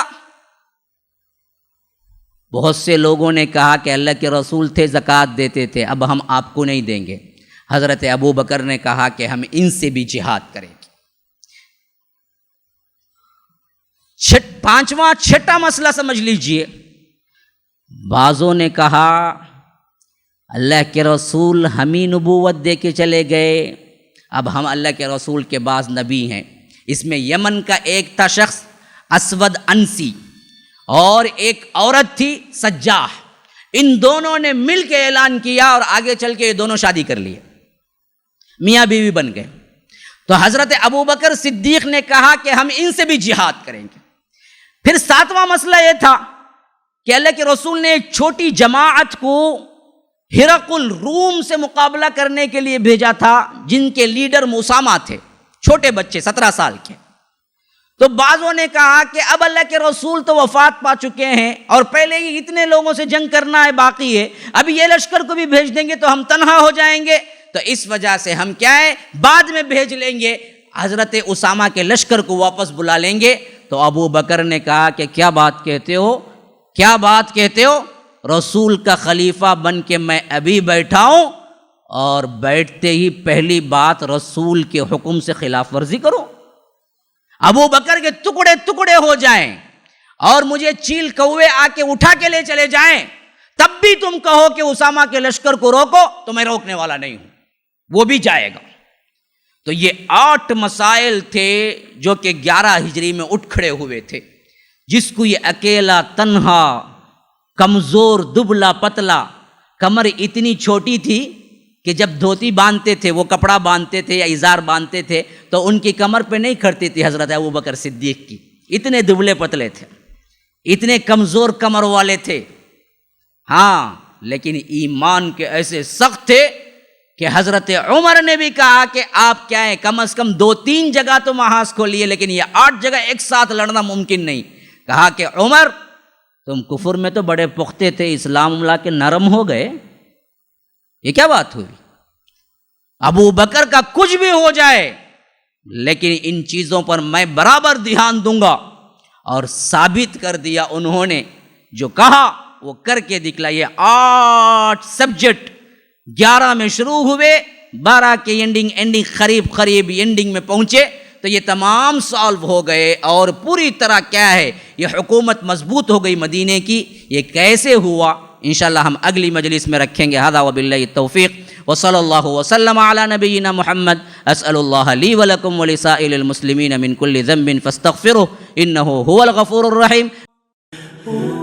بہت سے لوگوں نے کہا کہ اللہ کے رسول تھے، زکوٰۃ دیتے تھے، اب ہم آپ کو نہیں دیں گے۔ حضرت ابو بکر نے کہا کہ ہم ان سے بھی جہاد کریں گے۔ پانچواں چھٹا مسئلہ سمجھ لیجئے، بعضوں نے کہا اللہ کے رسول ہم ہی نبوت دے کے چلے گئے، اب ہم اللہ کے رسول کے بعض نبی ہیں۔ اس میں یمن کا ایک تھا شخص اسود انسی، اور ایک عورت تھی سجاح، ان دونوں نے مل کے اعلان کیا اور آگے چل کے یہ دونوں شادی کر لیے، میاں بیوی بن گئے۔ تو حضرت ابو بکر صدیق نے کہا کہ ہم ان سے بھی جہاد کریں گے۔ پھر ساتواں مسئلہ یہ تھا کہ اللہ کے رسول نے ایک چھوٹی جماعت کو ہرقل روم سے مقابلہ کرنے کے لیے بھیجا تھا، جن کے لیڈر اسامہ تھے، چھوٹے بچے 17 سال کے۔ تو بعضوں نے کہا کہ اب اللہ کے رسول تو وفات پا چکے ہیں اور پہلے ہی اتنے لوگوں سے جنگ کرنا ہے باقی ہے، اب یہ لشکر کو بھی بھیج دیں گے تو ہم تنہا ہو جائیں گے، تو اس وجہ سے ہم کیا ہے بعد میں بھیج لیں گے، حضرت اسامہ کے لشکر کو واپس بلا لیں گے۔ تو ابو بکر نے کہا کہ کیا بات کہتے ہو، کیا بات کہتے ہو، رسول کا خلیفہ بن کے میں ابھی بیٹھا ہوں اور بیٹھتے ہی پہلی بات رسول کے حکم سے خلاف ورزی کرو، ابو بکر کے ٹکڑے ٹکڑے ہو جائیں اور مجھے چیل کوے آ کے اٹھا کے لے چلے جائیں، تب بھی تم کہو کہ اسامہ کے لشکر کو روکو تو میں روکنے والا نہیں ہوں، وہ بھی جائے گا۔ تو یہ 8 مسائل تھے جو کہ 11 ہجری میں اٹھ کھڑے ہوئے تھے، جس کو یہ اکیلا تنہا کمزور دبلا پتلا، کمر اتنی چھوٹی تھی کہ جب دھوتی باندھتے تھے، وہ کپڑا باندھتے تھے یا ازار باندھتے تھے تو ان کی کمر پہ نہیں کھڑتی تھی حضرت ابو بکر صدیق کی، اتنے دبلے پتلے تھے، اتنے کمزور کمر والے تھے۔ ہاں لیکن ایمان کے ایسے سخت تھے کہ حضرت عمر نے بھی کہا کہ آپ کیا ہیں، کم از کم 2-3 جگہ تو محاذ کھولیے، لیکن یہ 8 جگہ ایک ساتھ لڑنا ممکن نہیں۔ کہا کہ عمر تم کفر میں تو بڑے پختے تھے، اسلام لا کے نرم ہو گئے، یہ کیا بات ہوئی؟ ابو بکر کا کچھ بھی ہو جائے لیکن ان چیزوں پر میں برابر دھیان دوں گا، اور ثابت کر دیا انہوں نے، جو کہا وہ کر کے دکھلائے۔ 8 سبجیکٹ 11 میں شروع ہوئے، 12 کے اینڈنگ قریب اینڈنگ میں پہنچے تو یہ تمام سالو ہو گئے، اور پوری طرح کیا ہے یہ حکومت مضبوط ہو گئی مدینے کی۔ یہ کیسے ہوا انشاءاللہ ہم اگلی مجلس میں رکھیں گے۔ ھذا وباللہ التوفیق وصلی اللہ وسلم علی نبینا محمد۔ اسأل اللہ لی ولکم ولسائر المسلمین من کل ذنب فاستغفروہ انہ هو الغفور الرحیم۔ Oh